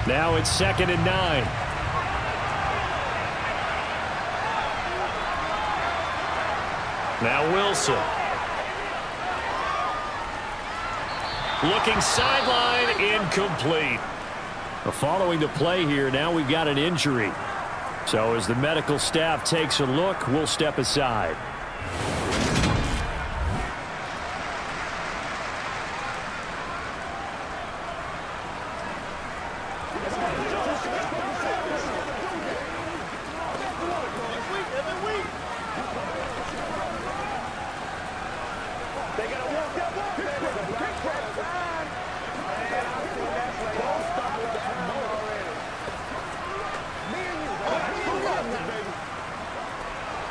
Now it's 2nd and 9. Now Wilson. Looking sideline, incomplete. Following the play here, now we've got an injury. So as the medical staff takes a look, we'll step aside.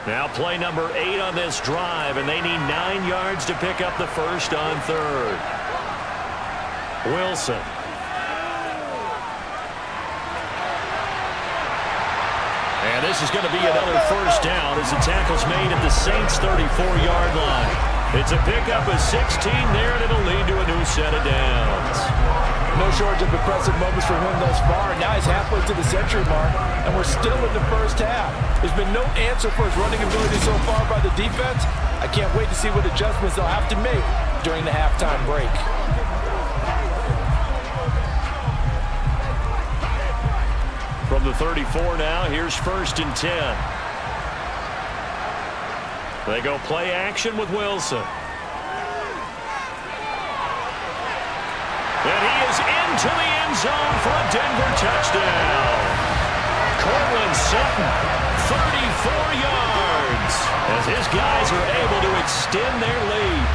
Now play number 8 on this drive, and they need 9 yards to pick up the first on 3rd. Wilson. And this is going to be another first down as the tackle's made at the Saints' 34-yard line. It's a pickup of 16 there, and it'll lead to a new set of downs. No shortage of impressive moments for him thus far. Now he's halfway to the century mark, and we're still in the first half. There's been no answer for his running ability so far by the defense. I can't wait to see what adjustments they'll have to make during the halftime break. From the 34 now, here's 1st and 10. They go play action with Wilson. And he is into the end zone for a Denver touchdown. Cortland Sutton, 34 yards, as his guys are able to extend their lead.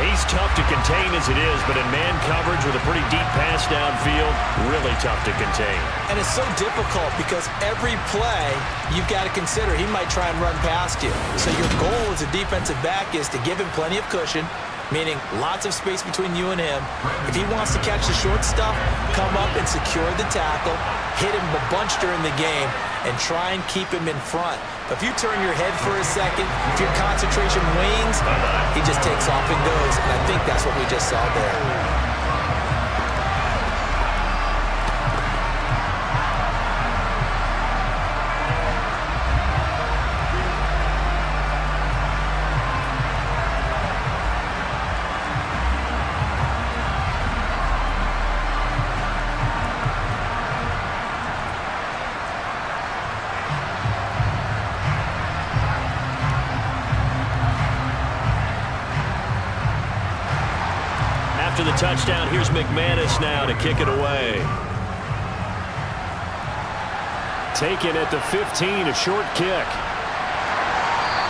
He's tough to contain as it is, but in man coverage with a pretty deep pass downfield, really tough to contain. And it's so difficult because every play you've got to consider he might try and run past you. So your goal as a defensive back is to give him plenty of cushion, meaning lots of space between you and him. If he wants to catch the short stuff, come up and secure the tackle, hit him a bunch during the game, and try and keep him in front. But if you turn your head for a second, if your concentration wanes, he just takes off and goes. And I think that's what we just saw there. After the touchdown, here's McManus now to kick it away. Taken at the 15, a short kick.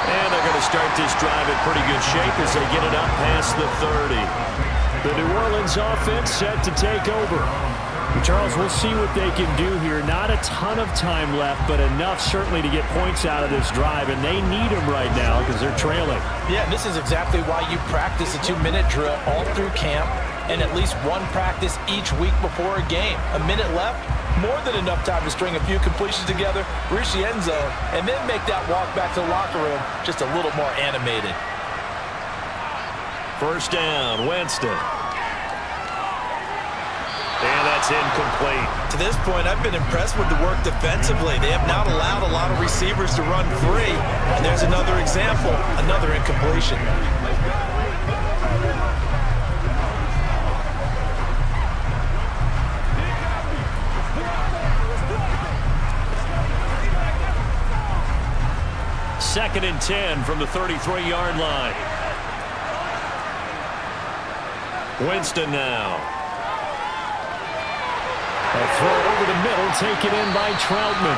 And they're going to start this drive in pretty good shape as they get it up past the 30. The New Orleans offense set to take over. Charles, we'll see what they can do here. Not a ton of time left, but enough certainly to get points out of this drive, and they need them right now because they're trailing. Yeah, and this is exactly why you practice a 2-minute drill all through camp and at least one practice each week before a game. A minute left, more than enough time to string a few completions together, reach the end zone, and then make that walk back to the locker room just a little more animated. First down, Winston. And that's incomplete. To this point, I've been impressed with the work defensively. They have not allowed a lot of receivers to run free. And there's another example, another incompletion. Second and 10 from the 33-yard line. Winston now. A throw over the middle, taken in by Troutman.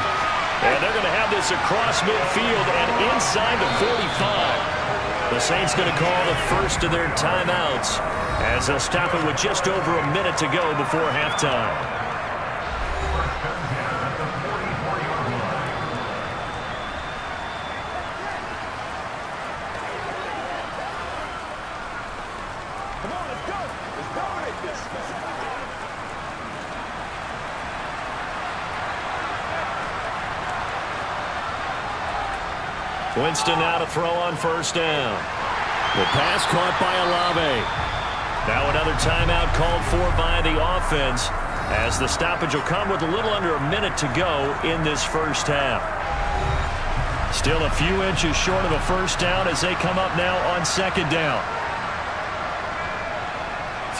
And they're going to have this across midfield and inside the 45. The Saints going to call the first of their timeouts as they'll stop it with just over a minute to go before halftime. Winston now to throw on first down. The pass caught by Olave. Now another timeout called for by the offense, as the stoppage will come with a little under a minute to go in this first half. Still a few inches short of a first down as they come up now on second down.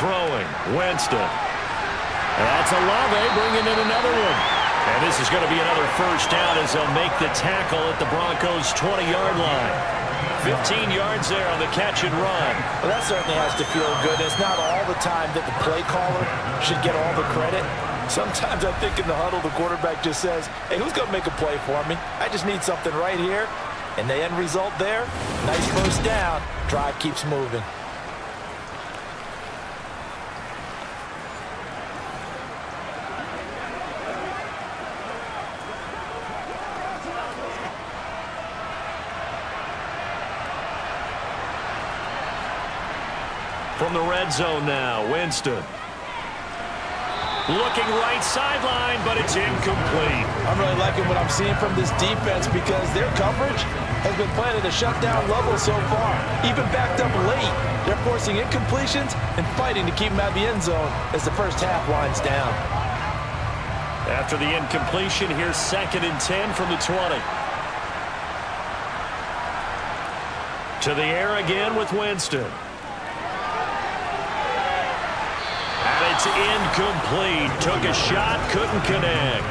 Throwing, Winston. That's Olave bringing in another one. And this is going to be another first down as they'll make the tackle at the Broncos' 20-yard line. 15 yards there on the catch and run. Well, that certainly has to feel good. It's not all the time that the play caller should get all the credit. Sometimes I think in the huddle, the quarterback just says, hey, who's going to make a play for me? I just need something right here. And the end result there, nice first down. Drive keeps moving. From the red zone now, Winston. Looking right sideline, but it's incomplete. I'm really liking what I'm seeing from this defense because their coverage has been playing at a shutdown level so far. Even backed up late, they're forcing incompletions and fighting to keep them out of the end zone as the first half winds down. After the incompletion, here's 2nd and 10 from the 20. To the air again with Winston. It's incomplete. Took a shot, couldn't connect.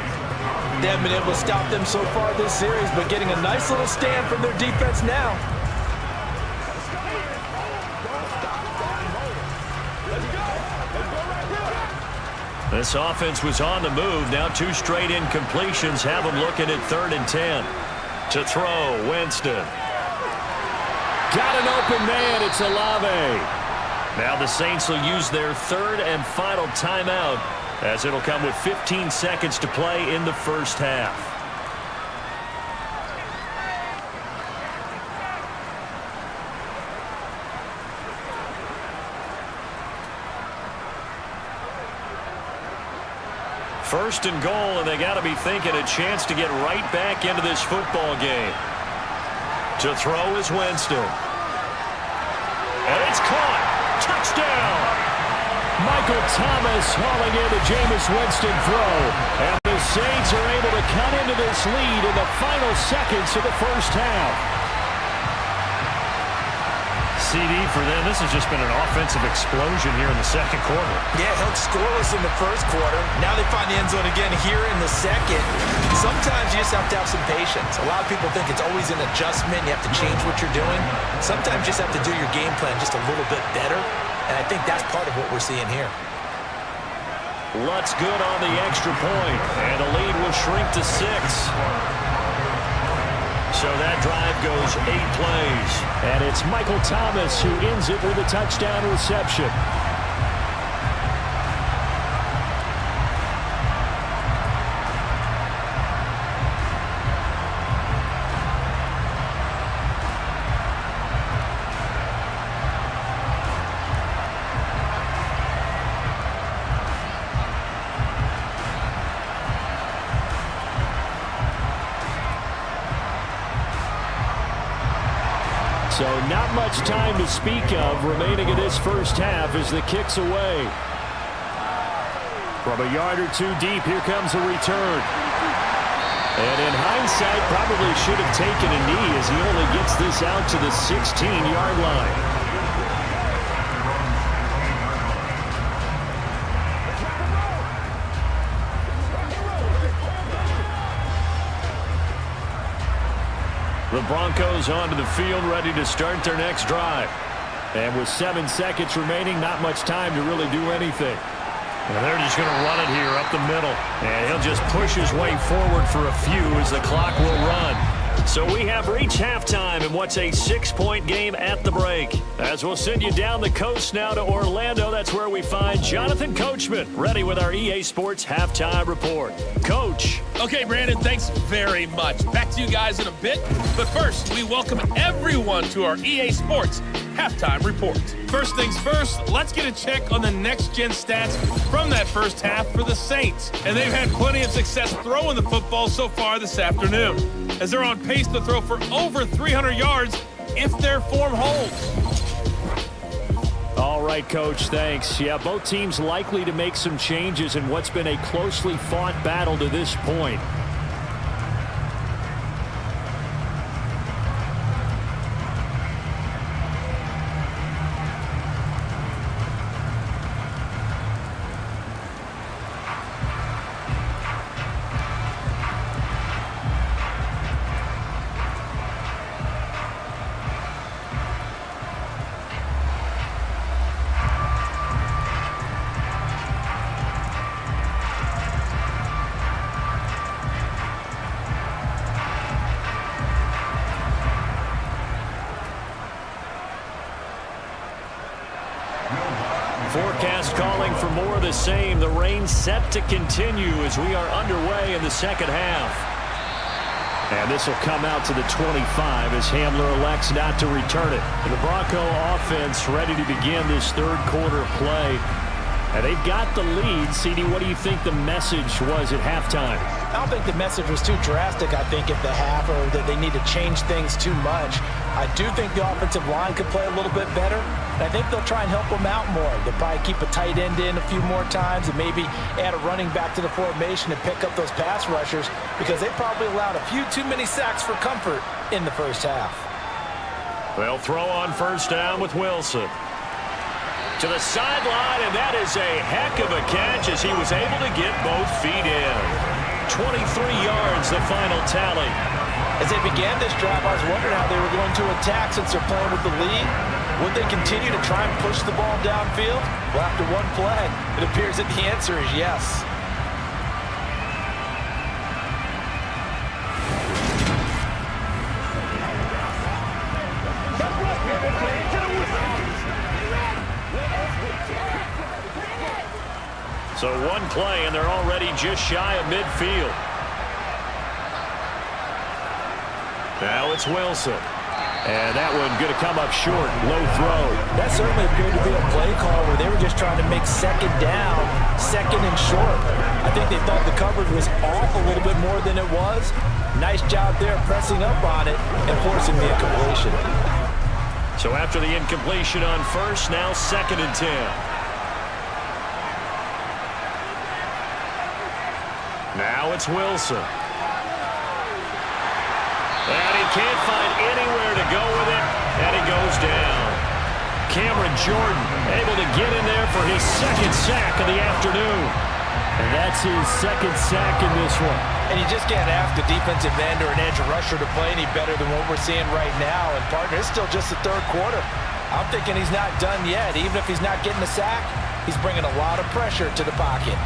They haven't been able to stop them so far this series, but getting a nice little stand from their defense now. This offense was on the move. Now 2 straight incompletions have them looking at 3rd and 10. To throw, Winston. Got an open man. It's Olave. Now the Saints will use their 3rd and final timeout, as it'll come with 15 seconds to play in the first half. First and goal, and they got to be thinking a chance to get right back into this football game. To throw is Winston. And it's caught. Touchdown! Michael Thomas hauling in the Jameis Winston throw. And the Saints are able to cut into this lead in the final seconds of the first half. CD for them, this has just been an offensive explosion here in the second quarter. Yeah, held scoreless in the first quarter. Now they find the end zone again here in the second. Sometimes you just have to have some patience. A lot of people think it's always an adjustment. You have to change what you're doing. Sometimes you just have to do your game plan just a little bit better. And I think that's part of what we're seeing here. Lutz good on the extra point. And the lead will shrink to 6. So that drive goes 8 plays. And it's Michael Thomas who ends it with a touchdown reception. So not much time to speak of remaining in this first half as the kick's away. From a yard or 2 deep, here comes a return. And in hindsight, probably should have taken a knee as he only gets this out to the 16-yard line. The Broncos onto the field, ready to start their next drive. And with 7 seconds remaining, not much time to really do anything. And they're just going to run it here up the middle. And he'll just push his way forward for a few as the clock will run. So we have reached halftime in what's a 6-point game at the break. As we'll send you down the coast now to Orlando, that's where we find Jonathan Coachman, ready with our EA Sports Halftime Report. Coach. Okay, Brandon, thanks very much. Back to you guys in a bit. But first, we welcome everyone to our EA Sports halftime report. First things first, let's get a check on the next-gen stats from that first half for the Saints. And they've had plenty of success throwing the football so far this afternoon, as they're on pace to throw for over 300 yards if their form holds. All right, Coach, thanks. Yeah, both teams likely to make some changes in what's been a closely fought battle to this point. Forecast calling for more of the same. The rain set to continue as we are underway in the second half. And this will come out to the 25 as Hamler elects not to return it. The Bronco offense ready to begin this third quarter play. And they've got the lead. CD, what do you think the message was at halftime? I don't think the message was too drastic, I think, at the half, or that they need to change things too much. I do think the offensive line could play a little bit better, and I think they'll try and help them out more. They'll probably keep a tight end in a few more times and maybe add a running back to the formation and pick up those pass rushers, because they probably allowed a few too many sacks for comfort in the first half. They'll throw on first down with Wilson. To the sideline, and that is a heck of a catch as he was able to get both feet in. 23 yards, the final tally. As they began this drive, I was wondering how they were going to attack since they're playing with the lead. Would they continue to try and push the ball downfield? Well, after one play, it appears that the answer is yes. So one play, and they're already just shy of midfield. Now it's Wilson. And that one going to come up short. Low throw. That certainly appeared to be a play call where they were just trying to make second down, second and short. I think they thought the coverage was off a little bit more than it was. Nice job there pressing up on it and forcing the incompletion. So after the incompletion on first, now 2nd and 10. Now it's Wilson. And he can't find anywhere to go with it, and he goes down. Cameron Jordan able to get in there for his second sack of the afternoon. And that's his second sack in this one. And you just can't ask a defensive end or an edge rusher to play any better than what we're seeing right now. And, partner, it's still just the third quarter. I'm thinking he's not done yet. Even if he's not getting a sack, he's bringing a lot of pressure to the pocket.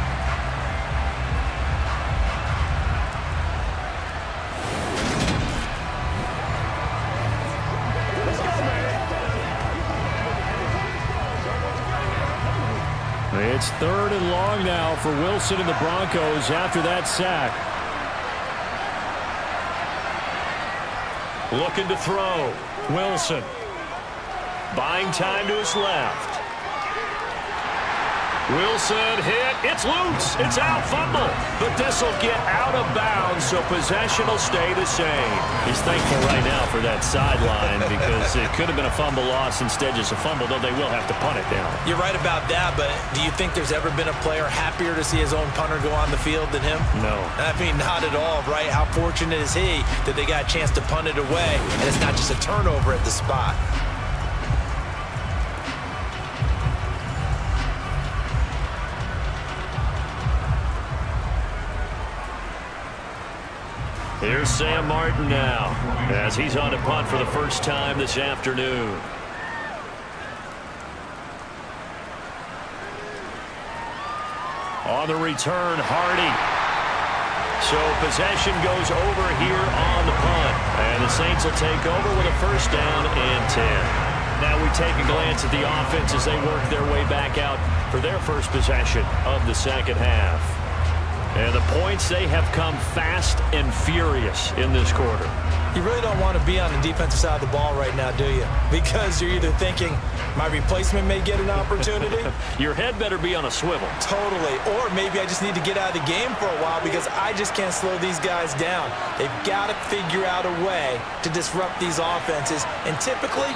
It's 3rd and long now for Wilson and the Broncos after that sack. Looking to throw. Wilson. Buying time to his left. Wilson hit. It's loose. It's out. Fumble. But this will get out of bounds, so possession will stay the same. He's thankful right now for that sideline because it could have been a fumble loss, instead just a fumble, though they will have to punt it down. You're right about that, but do you think there's ever been a player happier to see his own punter go on the field than him? No. I mean, not at all, right? How fortunate is he that they got a chance to punt it away, and it's not just a turnover at the spot. Here's Sam Martin now, as he's on to punt for the first time this afternoon. On the return, Hardy. So possession goes over here on the punt. And the Saints will take over with a first down and 10. Now we take a glance at the offense as they work their way back out for their first possession of the second half. And the points, they have come fast and furious in this quarter. You really don't want to be on the defensive side of the ball right now, do you? Because you're either thinking, my replacement may get an opportunity. Your head better be on a swivel. Totally. Or maybe I just need to get out of the game for a while because I just can't slow these guys down. They've got to figure out a way to disrupt these offenses. And typically,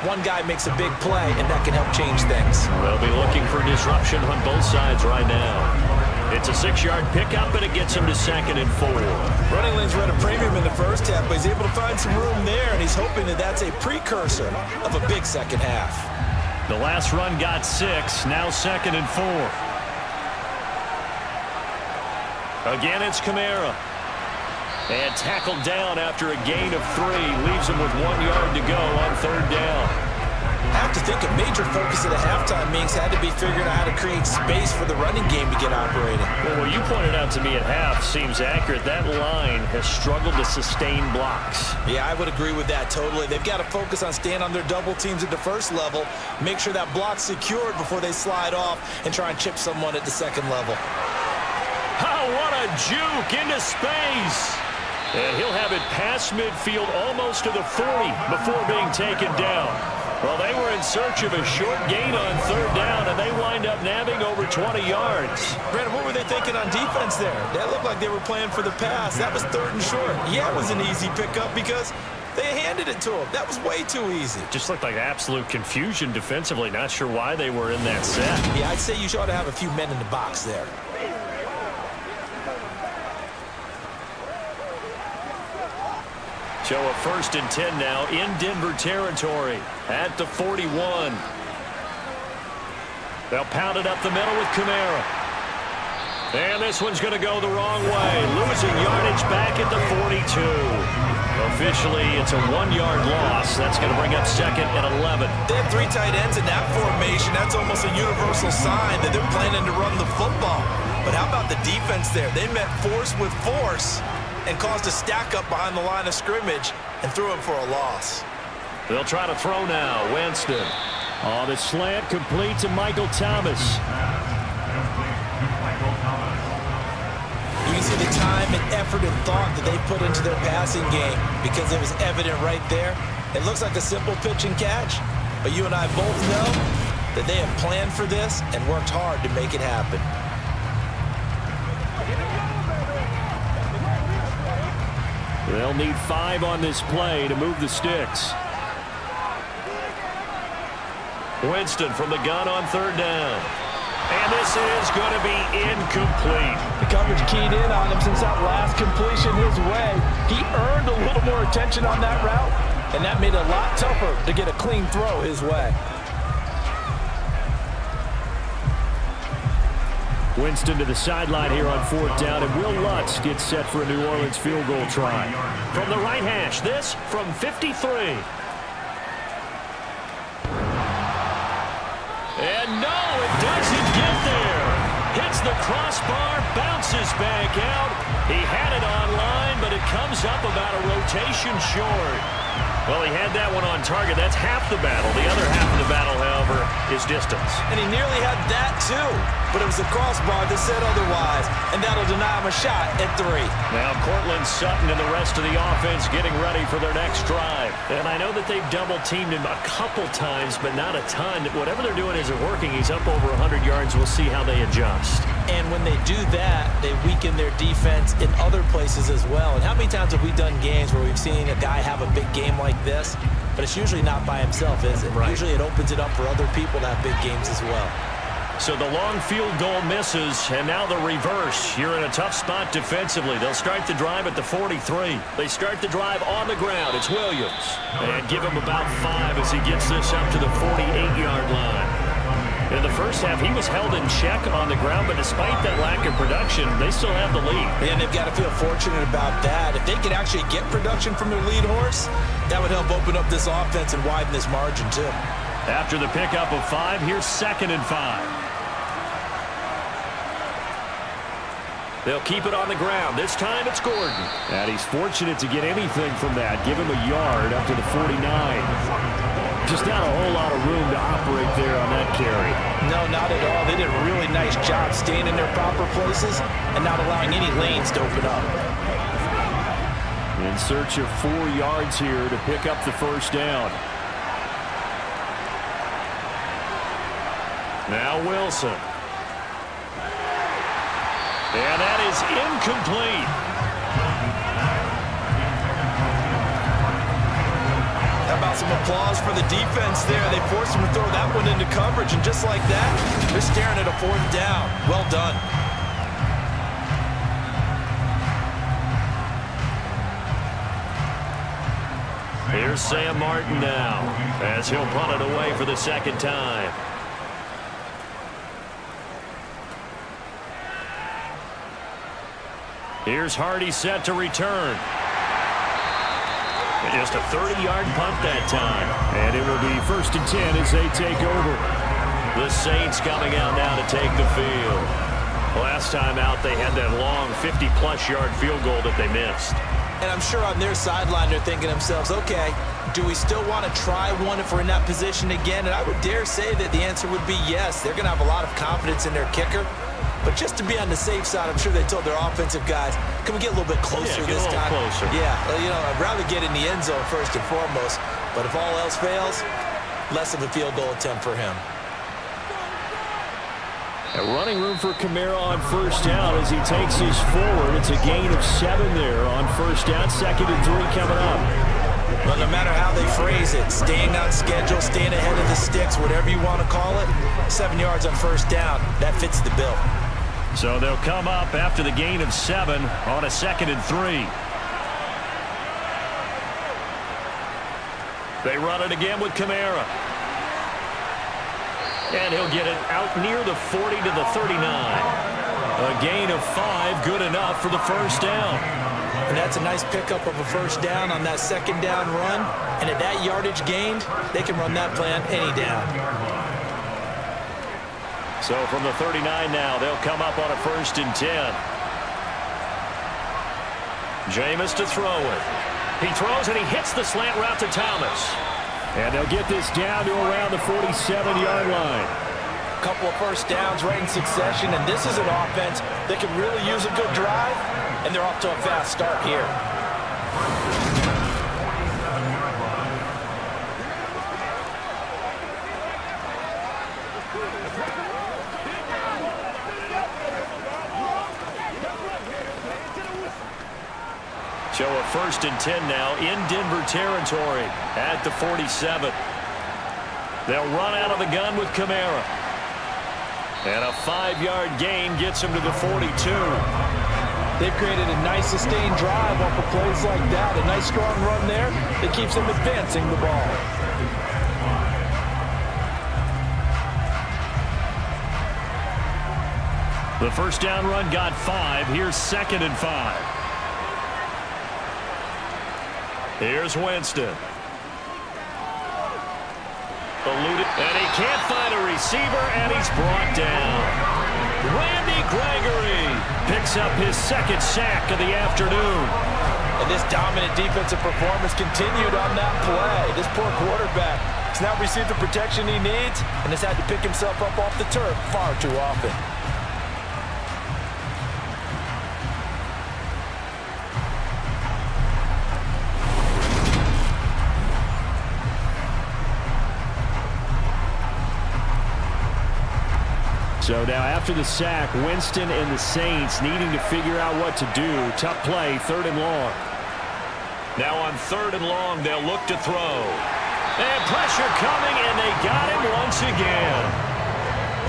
one guy makes a big play, and that can help change things. They'll be looking for disruption on both sides right now. It's a 6-yard pickup, and it gets him to 2nd and 4. Running lanes were at a premium in the first half, but he's able to find some room there, and he's hoping that that's a precursor of a big second half. The last run got 6, now 2nd and 4. Again, it's Kamara. And tackled down after a gain of 3. Leaves him with 1 yard to go on 3rd down. I have to think a major focus at a halftime means had to be figuring out how to create space for the running game to get operating. Well, what you pointed out to me at half seems accurate. That line has struggled to sustain blocks. Yeah, I would agree with that totally. They've got to focus on staying on their double teams at the first level, make sure that block's secured before they slide off and try and chip someone at the second level. Oh, what a juke into space. And he'll have it past midfield almost to the 40 before being taken down. Well, they were in search of a short gain on 3rd down, and they wind up nabbing over 20 yards. Brandon, what were they thinking on defense there? That looked like they were playing for the pass. That was 3rd and short. Yeah, it was an easy pickup because they handed it to him. That was way too easy. Just looked like absolute confusion defensively. Not sure why they were in that set. Yeah, I'd say you ought to have a few men in the box there. So a 1st and 10 now in Denver territory at the 41. They'll pound it up the middle with Kamara. And this one's going to go the wrong way. Losing yardage back at the 42. Officially, it's a 1-yard loss. That's going to bring up 2nd and 11. They have 3 tight ends in that formation. That's almost a universal sign that they're planning to run the football. But how about the defense there? They met force with force and caused a stack up behind the line of scrimmage and threw him for a loss. They'll try to throw now. Winston. Oh, the slant complete to Michael Thomas. You can see the time and effort and thought that they put into their passing game because it was evident right there. It looks like a simple pitch and catch, but you and I both know that they have planned for this and worked hard to make it happen. They'll need 5 on this play to move the sticks. Winston from the gun on 3rd down. And this is going to be incomplete. The coverage keyed in on him since that last completion his way. He earned a little more attention on that route, and that made it a lot tougher to get a clean throw his way. Winston to the sideline here on 4th down, and Will Lutz gets set for a New Orleans field goal try. From the right hash, this from 53. And no, it doesn't get there. Hits the crossbar, bounces back out. He had it online, but it comes up about a rotation short. Well, he had that one on target. That's half the battle. The other half of the battle, however, is distance. And he nearly had that too, but it was the crossbar that said otherwise, and that'll deny him a shot at 3. Now Cortland Sutton and the rest of the offense getting ready for their next drive. And I know that they've double-teamed him a couple times, but not a ton. Whatever they're doing isn't working. He's up over 100 yards. We'll see how they adjust. And when they do that, they weaken their defense in other places as well. And how many times have we done games where we've seen a guy have a big game like this, but it's usually not by himself, is it? Right. Usually it opens it up for other people to have big games as well. So the long field goal misses, and now the reverse. You're in a tough spot defensively. They'll start the drive at the 43. They start the drive on the ground. It's Williams. And give him about 5 as he gets this up to the 48-yard line. In the first half, he was held in check on the ground, but despite that lack of production, they still have the lead. And they've got to feel fortunate about that. If they could actually get production from their lead horse, that would help open up this offense and widen this margin too. After the pickup of 5, here's 2nd and 5. They'll keep it on the ground. This time it's Gordon. And he's fortunate to get anything from that. Give him a yard up to the 49. Just not a whole lot of room to operate there on that carry. No, not at all. They did a really nice job staying in their proper places and not allowing any lanes to open up. In search of 4 yards here to pick up the first down. Now Wilson. And that is incomplete. How about some applause for the defense there? They forced him to throw that one into coverage, and just like that, they're staring at a 4th down. Well done. Here's Sam Martin now, as he'll punt it away for the second time. Here's Hardy set to return. Just a 30-yard punt that time. And it will be 1st and 10 as they take over. The Saints coming out now to take the field. Last time out, they had that long 50-plus yard field goal that they missed. And I'm sure on their sideline they're thinking to themselves, okay, do we still want to try one if we're in that position again? And I would dare say that the answer would be yes. They're going to have a lot of confidence in their kicker. But just to be on the safe side, I'm sure they told their offensive guys, can we get a little bit closer this time? Closer. Yeah, well, you know, I'd rather get in the end zone first and foremost. But if all else fails, less of a field goal attempt for him. A running room for Kamara on first down as he takes his forward. It's a gain of 7 there on first down. 2nd and 3 coming up. But no matter how they phrase it, staying on schedule, staying ahead of the sticks, whatever you want to call it, 7 yards on first down, that fits the bill. So they'll come up after the gain of 7 on a 2nd and 3. They run it again with Kamara. And he'll get it out near the 40 to the 39. A gain of 5, good enough for the first down. And that's a nice pickup of a first down on that 2nd down run. And at that yardage gained, they can run that play on any down. So from the 39 now, they'll come up on a 1st and 10. Jameis to throw it. He throws and he hits the slant route to Thomas. And they'll get this down to around the 47-yard line. A couple of first downs right in succession, and this is an offense that can really use a good drive, and they're off to a fast start here. So a 1st and 10 now in Denver territory at the 47. They'll run out of the gun with Kamara. And a 5-yard gain gets him to the 42. They've created a nice sustained drive off of plays like that. A nice strong run there that keeps them advancing the ball. The first down run got 5. Here's 2nd and 5. Here's Winston. Eluded, and he can't find a receiver, and he's brought down. Randy Gregory picks up his 2nd sack of the afternoon. And this dominant defensive performance continued on that play. This poor quarterback has not received the protection he needs and has had to pick himself up off the turf far too often. So now after the sack, Winston and the Saints needing to figure out what to do. Tough play, 3rd and long. Now on 3rd and long, they'll look to throw. And pressure coming, and they got him once again.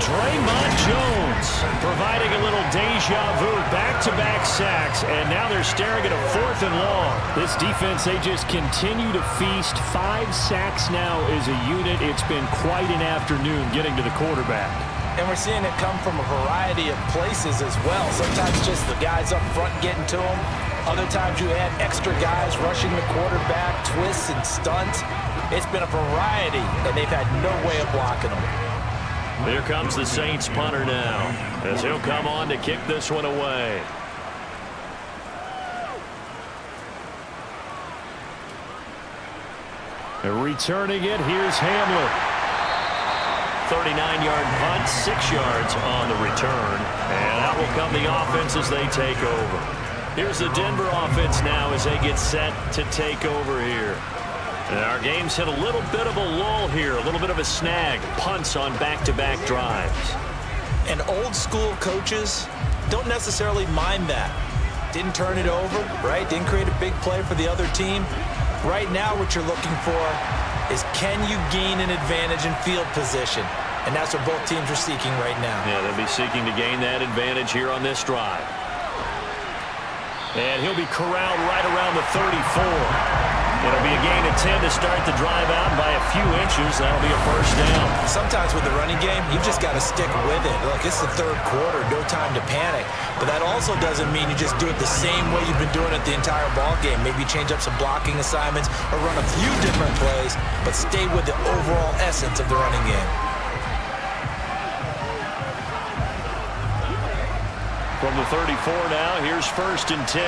Draymond Jones providing a little deja vu, back-to-back sacks, and now they're staring at a 4th and long. This defense, they just continue to feast. 5 sacks now as a unit. It's been quite an afternoon getting to the quarterback. And we're seeing it come from a variety of places as well. Sometimes just the guys up front getting to them. Other times you add extra guys rushing the quarterback, twists and stunts. It's been a variety, and they've had no way of blocking them. Here comes the Saints punter now, as he'll come on to kick this one away. Returning it, here's Hamler. 39-yard punt, 6 yards on the return. And out will come the offense as they take over. Here's the Denver offense now as they get set to take over here. And our game's hit a little bit of a lull here, a little bit of a snag. Punts on back-to-back drives. And old-school coaches don't necessarily mind that. Didn't turn it over, right? Didn't create a big play for the other team. Right now what you're looking for is, can you gain an advantage in field position? And that's what both teams are seeking right now. Yeah, they'll be seeking to gain that advantage here on this drive. And he'll be corralled right around the 34. It'll be a gain of 10 to start the drive out by a few inches. That'll be a first down. Sometimes with the running game, you've just got to stick with it. Look, it's the third quarter, no time to panic. But that also doesn't mean you just do it the same way you've been doing it the entire ball game. Maybe change up some blocking assignments or run a few different plays, but stay with the overall essence of the running game. From the 34 now, here's 1st and 10.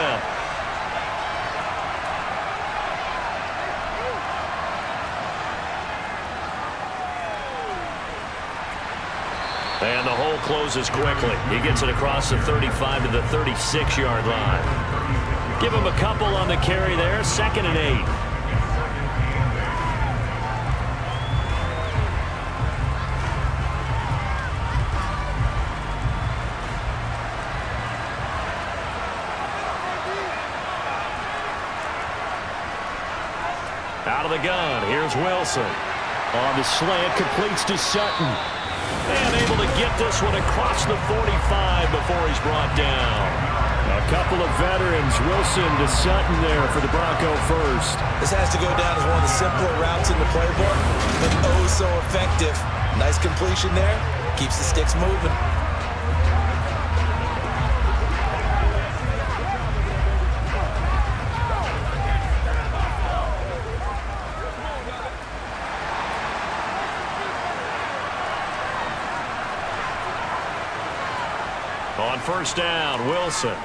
And the hole closes quickly. He gets it across the 35 to the 36-yard line. Give him a couple on the carry there. 2nd and 8. Out of the gun, here's Wilson. On the slant, completes to Sutton. And able to get this one across the 45 before he's brought down. A couple of veterans, Wilson to Sutton there for the Bronco first. This has to go down as one of the simpler routes in the playbook, but oh so effective. Nice completion there. Keeps the sticks moving. On 1st down, Wilson.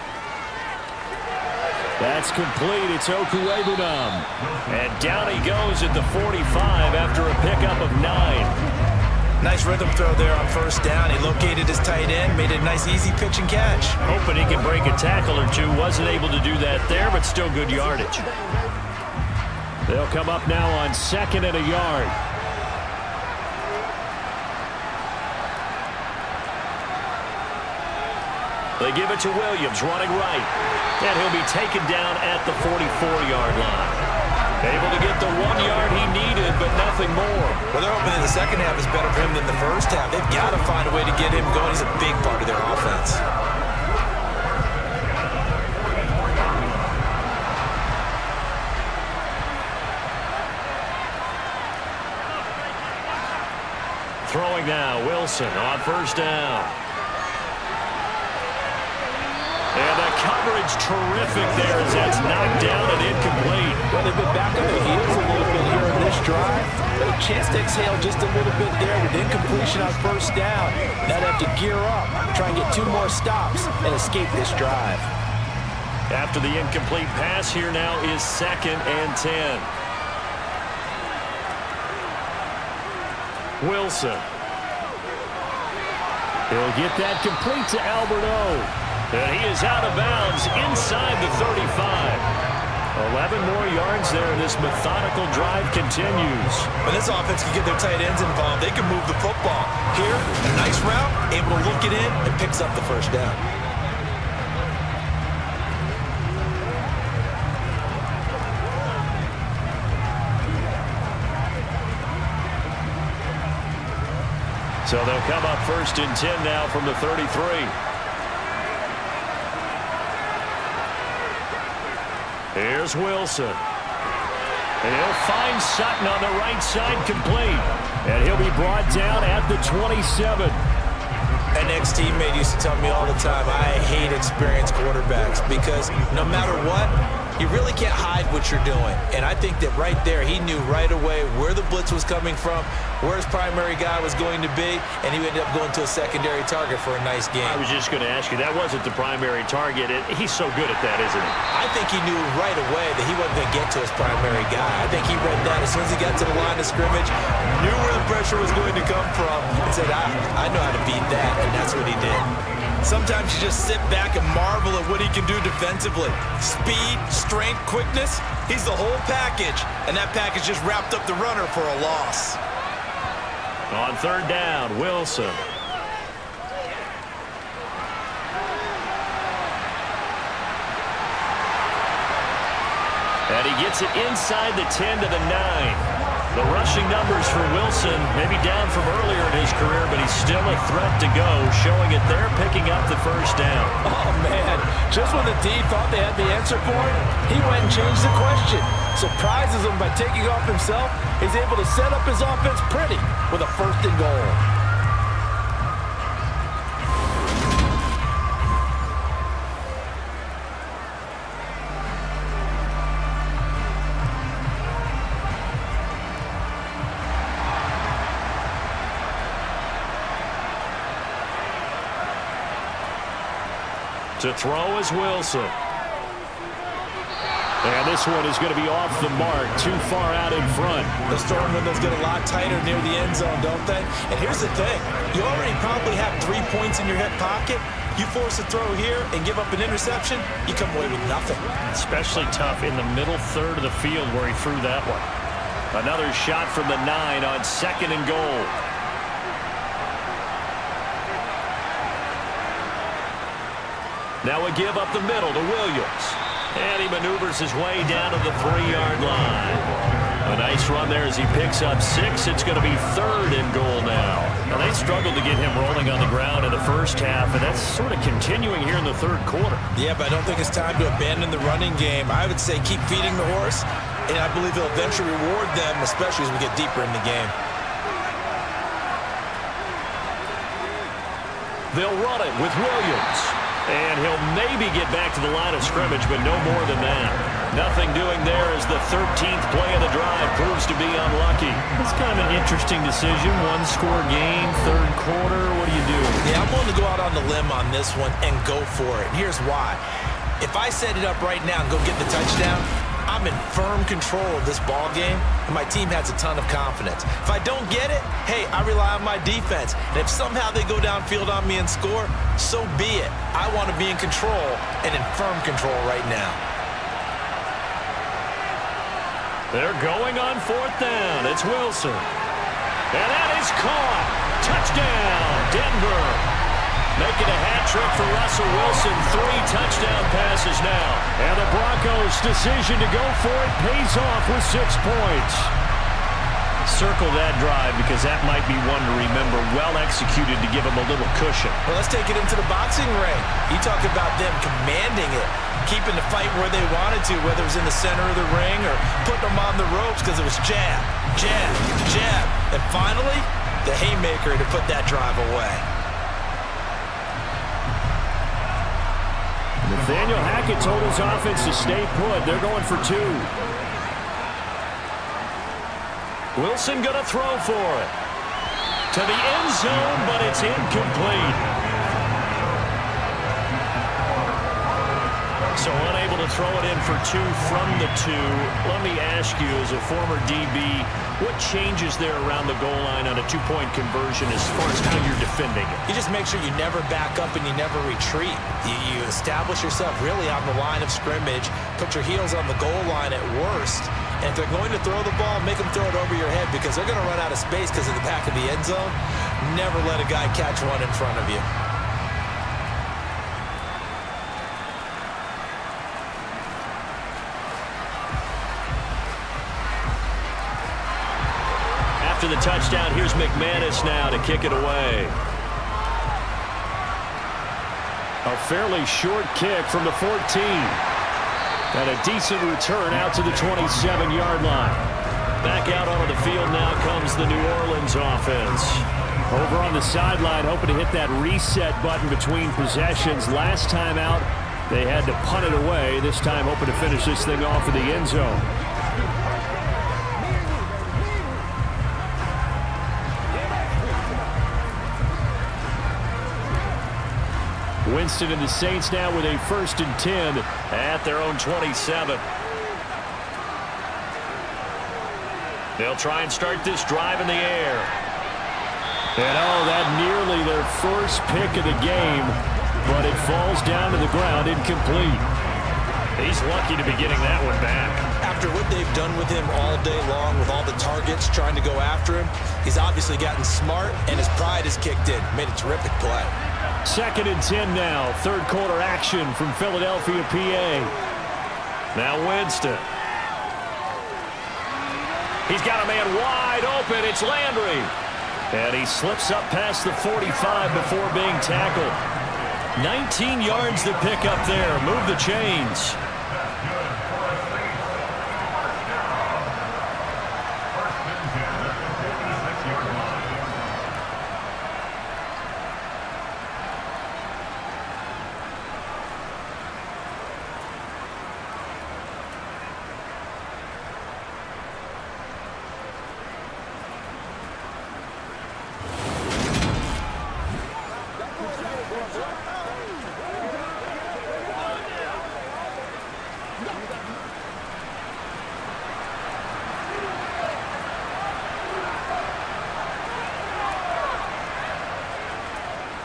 That's complete. It's Okuwebunam. And down he goes at the 45 after a pickup of 9. Nice rhythm throw there on 1st down. He located his tight end, made it a nice easy pitch and catch. Hoping he can break a tackle or two. Wasn't able to do that there, but still good yardage. They'll come up now on 2nd and a yard. They give it to Williams, running right. And he'll be taken down at the 44-yard line. Able to get the 1 yard he needed, but nothing more. Well, they're hoping that the second half is better for him than the first half. They've got to find a way to get him going. He's a big part of their offense. Throwing now, Wilson on 1st down. And the coverage terrific there as that's knocked down and incomplete. Well, they've been back on their heels a little bit here in this drive. But a chance to exhale just a little bit there with incompletion on 1st down. Now they have to gear up, try and get 2 more stops, and escape this drive. After the incomplete pass, here now is 2nd and 10. Wilson. He'll get that complete to Albert O. And he is out of bounds inside the 35. 11 more yards there, and this methodical drive continues. When this offense can get their tight ends involved, they can move the football. Here, a nice route, able to look it in, and picks up the 1st down. So they'll come up 1st and 10 now from the 33. Here's Wilson. And he'll find Sutton on the right side, complete. And he'll be brought down at the 27. An ex-teammate used to tell me all the time, I hate experienced quarterbacks because no matter what, you really can't hide what you're doing. And I think that right there, he knew right away where the blitz was coming from, where his primary guy was going to be, and he ended up going to a secondary target for a nice game. I was just going to ask you, that wasn't the primary target. He's so good at that, isn't he? I think he knew right away that he wasn't going to get to his primary guy. I think he read that as soon as he got to the line of scrimmage, knew where the pressure was going to come from, and said, I know how to beat that, and that's what he did. Sometimes you just sit back and marvel at what he can do defensively. Speed, strength, quickness, he's the whole package. And that package just wrapped up the runner for a loss. On third down, Wilson. And he gets it inside the 10 to the 9. The rushing numbers for Wilson, maybe down from earlier in his career, but he's still a threat to go, showing it they're picking up the first down. Oh, man. Just when the D thought they had the answer for it, he went and changed the question. Surprises him by taking off himself. He's able to set up his offense pretty with a first and goal. To throw is Wilson. And this one is going to be off the mark, too far out in front. The storm windows get a lot tighter near the end zone, don't they? And here's the thing. You already probably have 3 points in your hip pocket. You force a throw here and give up an interception, you come away with nothing. Especially tough in the middle third of the field where he threw that one. Another shot from the 9 on second and goal. Now a give up the middle to Williams. And he maneuvers his way down to the 3-yard line. A nice run there as he picks up 6. It's going to be third and goal now. Now they struggled to get him rolling on the ground in the first half, and that's sort of continuing here in the third quarter. Yeah, but I don't think it's time to abandon the running game. I would say keep feeding the horse, and I believe he'll eventually reward them, especially as we get deeper in the game. They'll run it with Williams. And he'll maybe get back to the line of scrimmage, but no more than that. Nothing doing there as the 13th play of the drive proves to be unlucky. It's kind of an interesting decision. One-score game, third quarter. What do you do? Yeah, I'm willing to go out on the limb on this one and go for it. And here's why. If I set it up right now and go get the touchdown, I'm in firm control of this ball game, and my team has a ton of confidence. If I don't get it, hey, I rely on my defense. And if somehow they go downfield on me and score, so be it. I want to be in control and in firm control right now. They're going on fourth down. It's Wilson. And that is caught. Touchdown, Denver. Making a hat trick for Russell Wilson. 3 touchdown passes now. And the Broncos' decision to go for it pays off with 6 points. Circle that drive because that might be one to remember. Well executed to give him a little cushion. Well, let's take it into the boxing ring. You talk about them commanding it, keeping the fight where they wanted to, whether it was in the center of the ring or putting them on the ropes because it was jab, jab, jab. And finally, the haymaker to put that drive away. Nathaniel Hackett told his offense to stay put. They're going for 2. Wilson going to throw for it. To the end zone, but it's incomplete. So unable to throw it in for 2 from the 2. Let me ask you, as a former DB, what changes there around the goal line on a 2-point conversion as far as how you're defending it? You just make sure you never back up and you never retreat. You establish yourself really on the line of scrimmage, put your heels on the goal line at worst. And if they're going to throw the ball, make them throw it over your head because they're going to run out of space because of the back of the end zone. Never let a guy catch one in front of you. After the touchdown, here's McManus now to kick it away. A fairly short kick from the 14. And a decent return out to the 27-yard line. Back out onto the field now comes the New Orleans offense. Over on the sideline, hoping to hit that reset button between possessions. Last time out, they had to punt it away. This time, hoping to finish this thing off in the end zone. Winston and the Saints now with a 1st and 10 at their own 27. They'll try and start this drive in the air. And oh, that nearly their first pick of the game. but it falls down to the ground incomplete. He's lucky to be getting that one back. After what they've done with him all day long, with all the targets trying to go after him, he's obviously gotten smart, and his pride has kicked in. Made a terrific play. 2nd and 10 now. Third quarter action from Philadelphia, PA. Now Winston. He's got a man wide open. It's Landry. And he slips up past the 45 before being tackled. 19 yards to pick up there. Move the chains.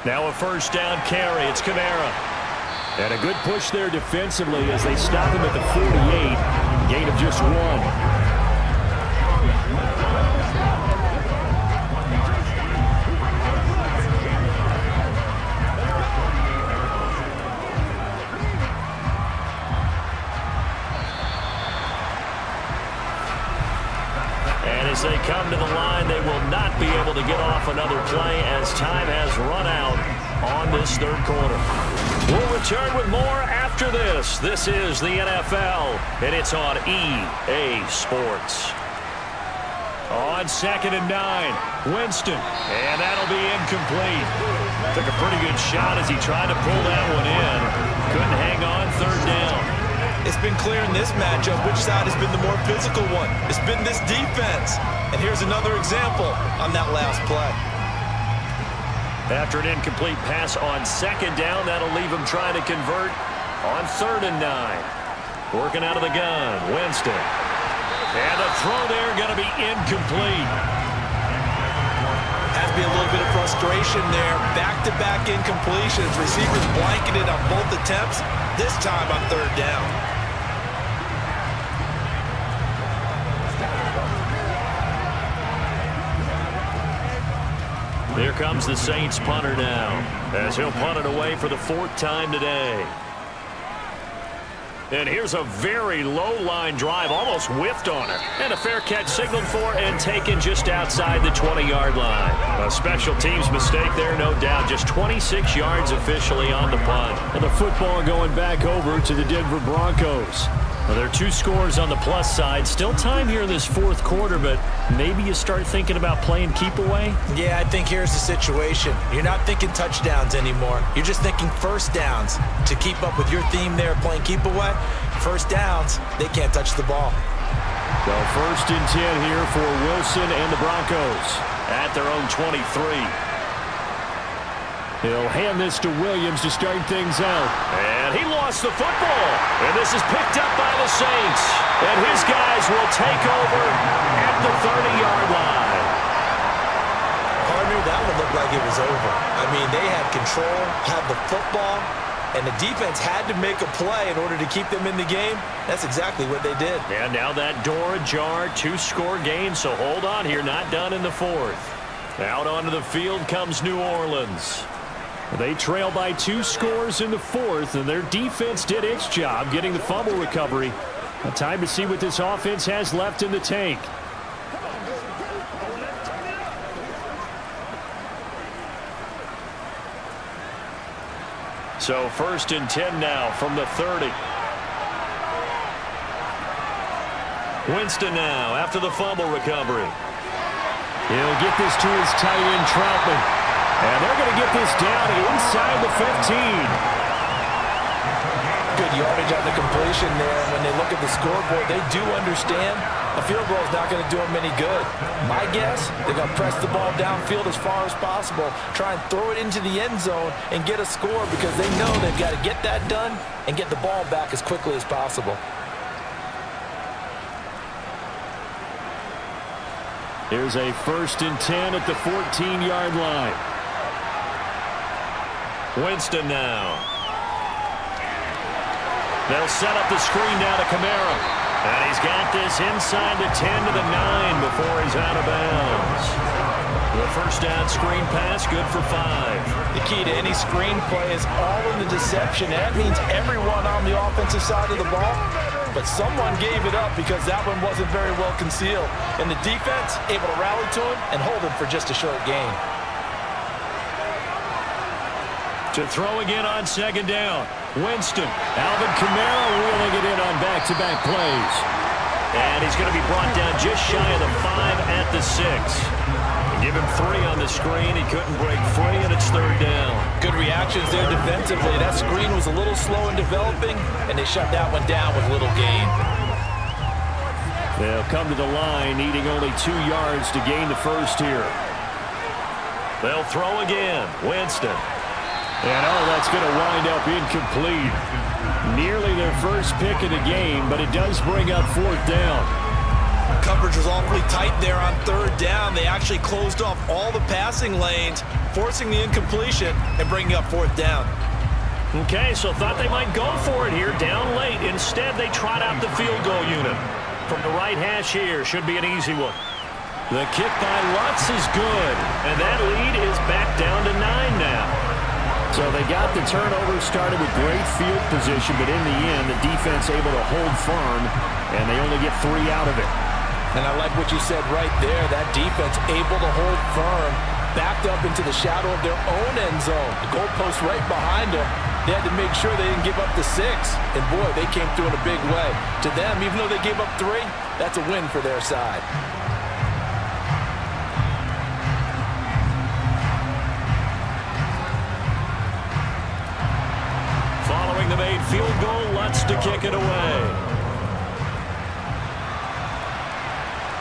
Now a first down carry. It's Kamara. And a good push there defensively as they stop him at the 48. Gain of just 1. As they come to the line, they will not be able to get off another play as time has run out on this third quarter. We'll return with more after this. This is the NFL, and it's on EA Sports. On 2nd and 9, Winston, and that'll be incomplete. Took a pretty good shot as he tried to pull that one in. Couldn't hang on. Third down. It's been clear in this matchup which side has been the more physical one. It's been this defense. And here's another example on that last play. After an incomplete pass on 2nd down, that'll leave him trying to convert on 3rd and 9. Working out of the gun, Winston. And the throw there going to be incomplete. Has to be a little bit of frustration there. Back-to-back incompletions. Receivers blanketed on both attempts, this time on 3rd down. Here comes the Saints punter now, as he'll punt it away for the 4th time today. And here's a very low-line drive, almost whiffed on it. And a fair catch signaled for and taken just outside the 20-yard line. A special teams mistake there, no doubt. Just 26 yards officially on the punt. And the football going back over to the Denver Broncos. Well, there are 2 scores on the plus side. Still time here in this 4th quarter, but maybe you start thinking about playing keep away? Yeah, I think here's the situation. You're not thinking touchdowns anymore. You're just thinking first downs. To keep up with your theme there, playing keep away, first downs, they can't touch the ball. So 1st and 10 here for Wilson and the Broncos at their own 23. He'll hand this to Williams to start things out. And he lost the football. And this is picked up by the Saints. And his guys will take over at the 30-yard line. Partner, that one looked like it was over. I mean, they had control, had the football, and the defense had to make a play in order to keep them in the game. That's exactly what they did. And now that door ajar, 2-score game, so hold on here, not done in the 4th. Out onto the field comes New Orleans. They trail by 2 scores in the 4th, and their defense did its job getting the fumble recovery. Now time to see what this offense has left in the tank. So 1st and 10 now from the 30. Winston now after the fumble recovery. He'll get this to his tight end, Troutman. And they're going to get this down inside the 15. Good yardage on the completion there. When they look at the scoreboard, they do understand a field goal is not going to do them any good. My guess, they're going to press the ball downfield as far as possible, try and throw it into the end zone and get a score because they know they've got to get that done and get the ball back as quickly as possible. Here's a 1st and 10 at the 14-yard line. Winston now. They'll set up the screen now to Kamara. And he's got this inside the 10 to the 9 before he's out of bounds. The first down screen pass, good for 5. The key to any screen play is all in the deception. That means everyone on the offensive side of the ball. But someone gave it up because that one wasn't very well concealed. And the defense able to rally to him and hold him for just a short gain. To throw again on second down. Winston. Alvin Kamara wheeling it in on back-to-back plays. And he's going to be brought down just shy of the 5 at the 6. Give him 3 on the screen. He couldn't break free, and it's third down. Good reactions there defensively. That screen was a little slow in developing, and they shut that one down with little gain. They'll come to the line, needing only 2 yards to gain the first here. They'll throw again. Winston. And that's going to wind up incomplete. Nearly their first pick of the game, but it does bring up fourth down. Coverage was awfully tight there on third down. They actually closed off all the passing lanes, forcing the incompletion and bringing up fourth down. Okay, so thought they might go for it here down late. Instead, they trot out the field goal unit. From the right hash here, should be an easy one. The kick by Lutz is good, and that lead is back down to 9 now. So they got the turnover started with great field position, but in the end, the defense able to hold firm, and they only get 3 out of it. And I like what you said right there. That defense able to hold firm, backed up into the shadow of their own end zone. The goalpost right behind them. They had to make sure they didn't give up the 6. And boy, they came through in a big way. To them, even though they gave up 3, that's a win for their side. Following the made field goal, Lutz to kick it away.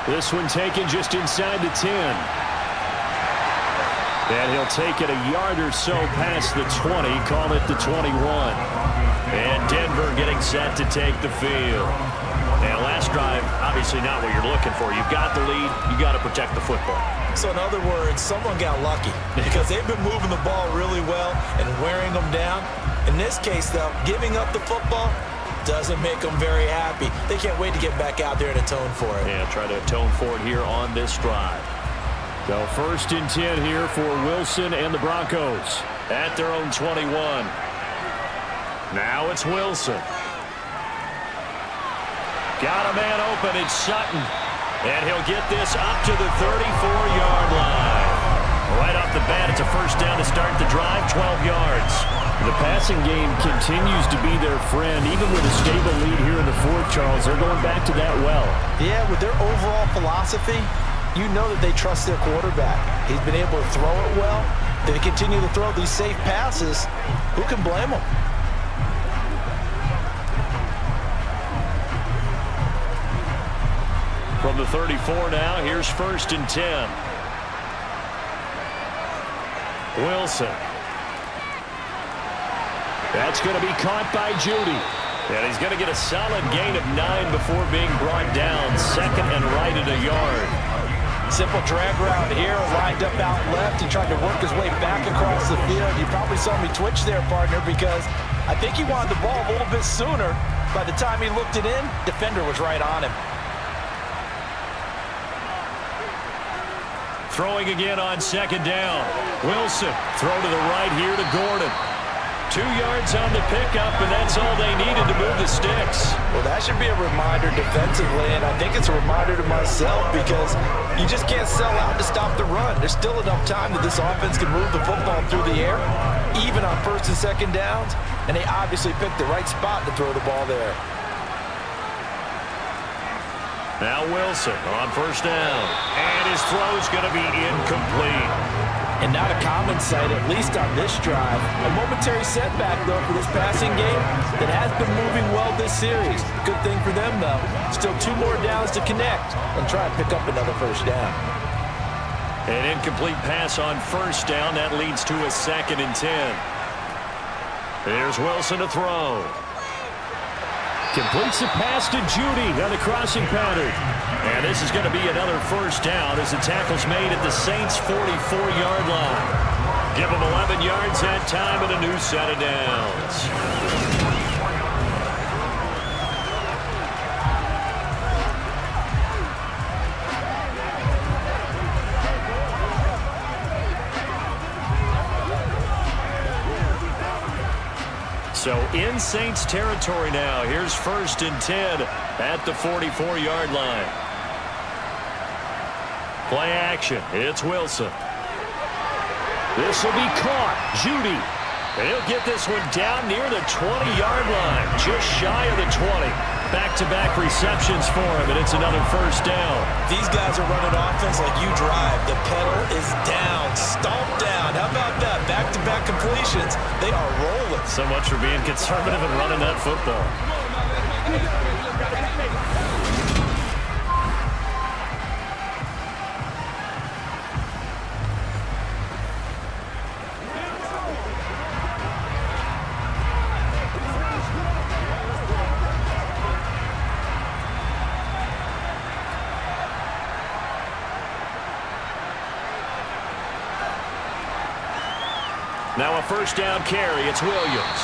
This one taken just inside the 10. And he'll take it a yard or so past the 20, call it the 21. And Denver getting set to take the field. And last drive, obviously not what you're looking for. You've got the lead. You got to protect the football. So in other words, someone got lucky because they've been moving the ball really well and wearing them down. In this case, though, giving up the football doesn't make them very happy. They can't wait to get back out there and atone for it. Yeah, try to atone for it here on this drive. So first and 10 here for Wilson and the Broncos. At their own 21. Now it's Wilson. Got a man open. It's Sutton. And he'll get this up to the 34-yard line. Right off the bat, it's a first down to start the drive, 12 yards. The passing game continues to be their friend. Even with a stable lead here in the fourth, Charles, they're going back to that well. Yeah, with their overall philosophy, you know that they trust their quarterback. He's been able to throw it well. They continue to throw these safe passes. Who can blame them? From the 34 now, here's first and 10. Wilson. That's going to be caught by Judy. And he's going to get a solid gain of 9 before being brought down. Second and right at a yard. Simple drag route here, lined up out left. He tried to work his way back across the field. You probably saw me twitch there, partner, because I think he wanted the ball a little bit sooner. By the time he looked it in, defender was right on him. Throwing again on second down. Wilson, throw to the right here to Gordon. 2 yards on the pickup, and that's all they needed to move the sticks. Well, that should be a reminder defensively, and I think it's a reminder to myself because you just can't sell out to stop the run. There's still enough time that this offense can move the football through the air, even on first and second downs, and they obviously picked the right spot to throw the ball there. Now Wilson on first down, and his throw's going to be incomplete. And not a common sight, at least on this drive. A momentary setback, though, for this passing game that has been moving well this series. Good thing for them, though. Still 2 more downs to connect and try and pick up another first down. An incomplete pass on first down. That leads to a second and 10. Here's Wilson to throw. Completes the pass to Judy on the crossing pattern. And this is going to be another first down as the tackle's made at the Saints' 44-yard line. Give them 11 yards that time and a new set of downs. So in Saints territory now. Here's 1st and 10 at the 44-yard line. Play action. It's Wilson. This will be caught. Judy. And he'll get this one down near the 20-yard line. Just shy of the 20. Back-to-back receptions for him, and it's another 1st down. These guys are running offense like you drive. The pedal is down, stomped down. How about that? Back-to-back completions. They are rolling. So much for being conservative and running that football. Now a 1st down carry. It's Williams.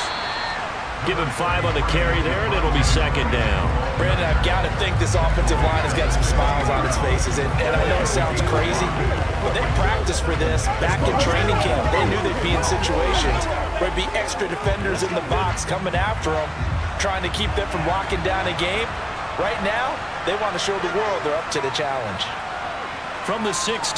Give him 5 on the carry there, and it'll be 2nd down. Brandon, I've got to think this offensive line has got some smiles on its faces. And I know it sounds crazy, but they practiced for this back in training camp. They knew they'd be in situations where there'd be extra defenders in the box coming after them, trying to keep them from locking down a game. Right now, they want to show the world they're up to the challenge. From the 16,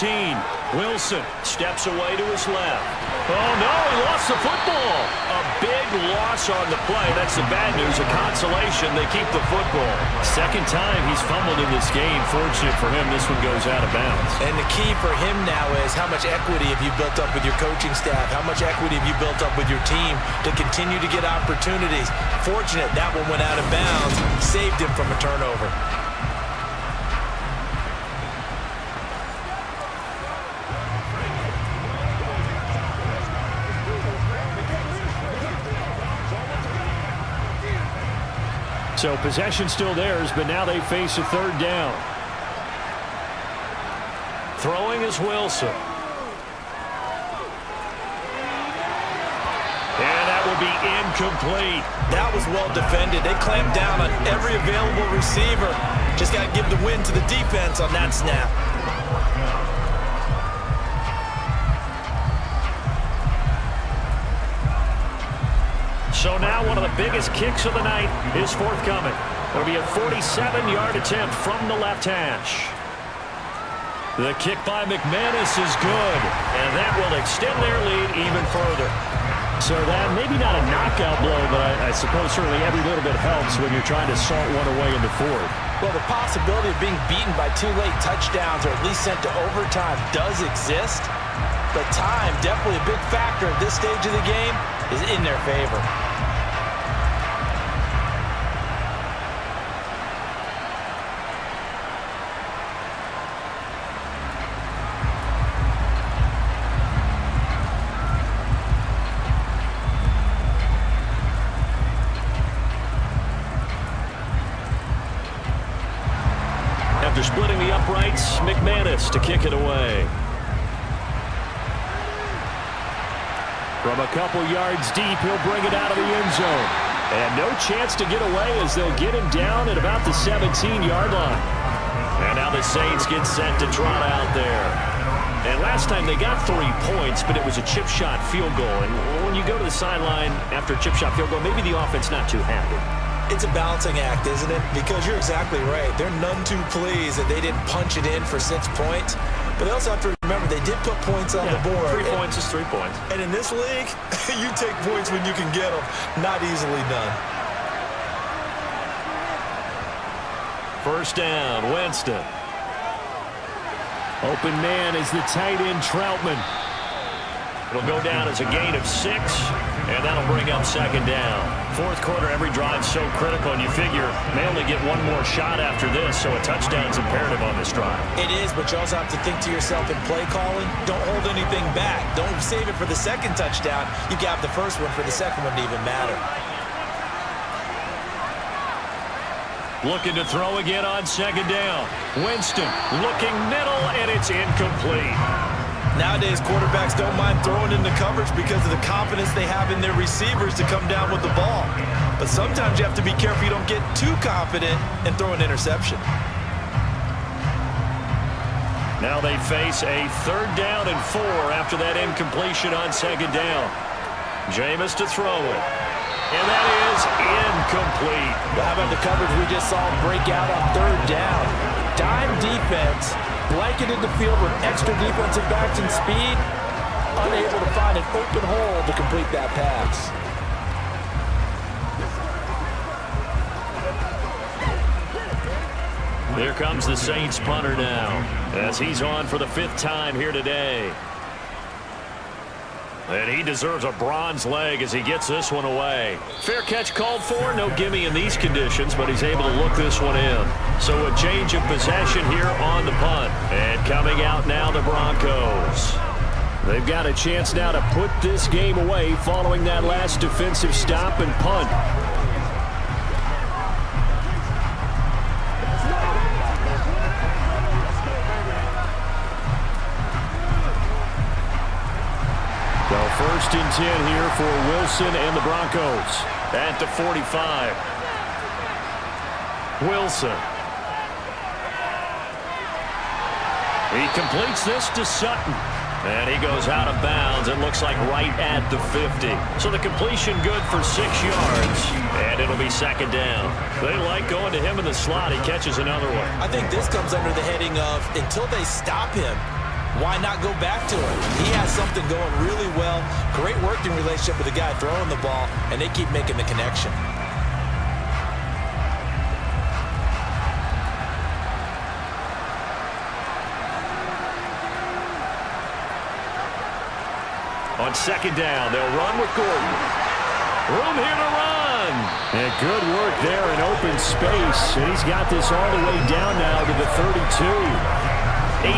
Wilson steps away to his left. Oh, no, he lost the football. A big loss on the play. That's the bad news. A consolation, they keep the football. 2nd time he's fumbled in this game. Fortunate for him, this one goes out of bounds. And the key for him now is how much equity have you built up with your coaching staff? How much equity have you built up with your team to continue to get opportunities? Fortunate that one went out of bounds, saved him from a turnover. So possession still theirs, but now they face a 3rd down. Throwing is Wilson. And that will be incomplete. That was well defended. They clamped down on every available receiver. Just got to give the win to the defense on that snap. So now one of the biggest kicks of the night is forthcoming. It'll be a 47-yard attempt from the left hash. The kick by McManus is good, and that will extend their lead even further. So that maybe not a knockout blow, but I suppose certainly every little bit helps when you're trying to salt one away into 4th. Well, the possibility of being beaten by 2 late touchdowns or at least sent to overtime does exist, but time, definitely a big factor at this stage of the game, is in their favor. After splitting the uprights, McManus to kick it away. From a couple yards deep, he'll bring it out of the end zone. And no chance to get away as they'll get him down at about the 17-yard line. And now the Saints get set to trot out there. And last time they got 3 points, but it was a chip shot field goal. And when you go to the sideline after a chip shot field goal, maybe the offense not too happy. It's a balancing act, isn't it? Because you're exactly right. They're none too pleased that they didn't punch it in for 6 points. But they also have to remember they did put points on the board. 3 points is 3 points. And in this league, you take points when you can get them. Not easily done. 1st down, Winston. Open man is the tight end, Troutman. It'll go down as a gain of 6, and that'll bring up 2nd down. 4th quarter, every drive's so critical, and you figure they only get one more shot after this, so a touchdown's imperative on this drive. It is, but you also have to think to yourself in play calling, don't hold anything back. Don't save it for the 2nd touchdown. You got the 1st one for the 2nd one to even matter. Looking to throw again on 2nd down. Winston looking middle, and it's incomplete. Nowadays, quarterbacks don't mind throwing into coverage because of the confidence they have in their receivers to come down with the ball. But sometimes you have to be careful you don't get too confident and throw an interception. Now they face a 3rd down and 4 after that incompletion on 2nd down. Jameis to throw it. And that is incomplete. Well, how about the coverage we just saw break out on 3rd down? Dime defense, blanketed the field with extra defensive backs and speed, unable to find an open hole to complete that pass. Here comes the Saints punter now, as he's on for the 5th time here today. And he deserves a bronze leg as he gets this one away. Fair catch called for. No gimme in these conditions, but he's able to look this one in. So a change of possession here on the punt. And coming out now, the Broncos. They've got a chance now to put this game away following that last defensive stop and punt. So 1st and 10 here for Wilson and the Broncos at the 45. Wilson. He completes this to Sutton. And he goes out of bounds. It looks like right at the 50. So the completion good for 6 yards. And it'll be 2nd down. They like going to him in the slot. He catches another one. I think this comes under the heading of until they stop him, why not go back to him? He has something going really well. Great working relationship with the guy throwing the ball, and they keep making the connection. On 2nd down, they'll run with Gordon. Room here to run. And good work there in open space. And he's got this all the way down now to the 32. 18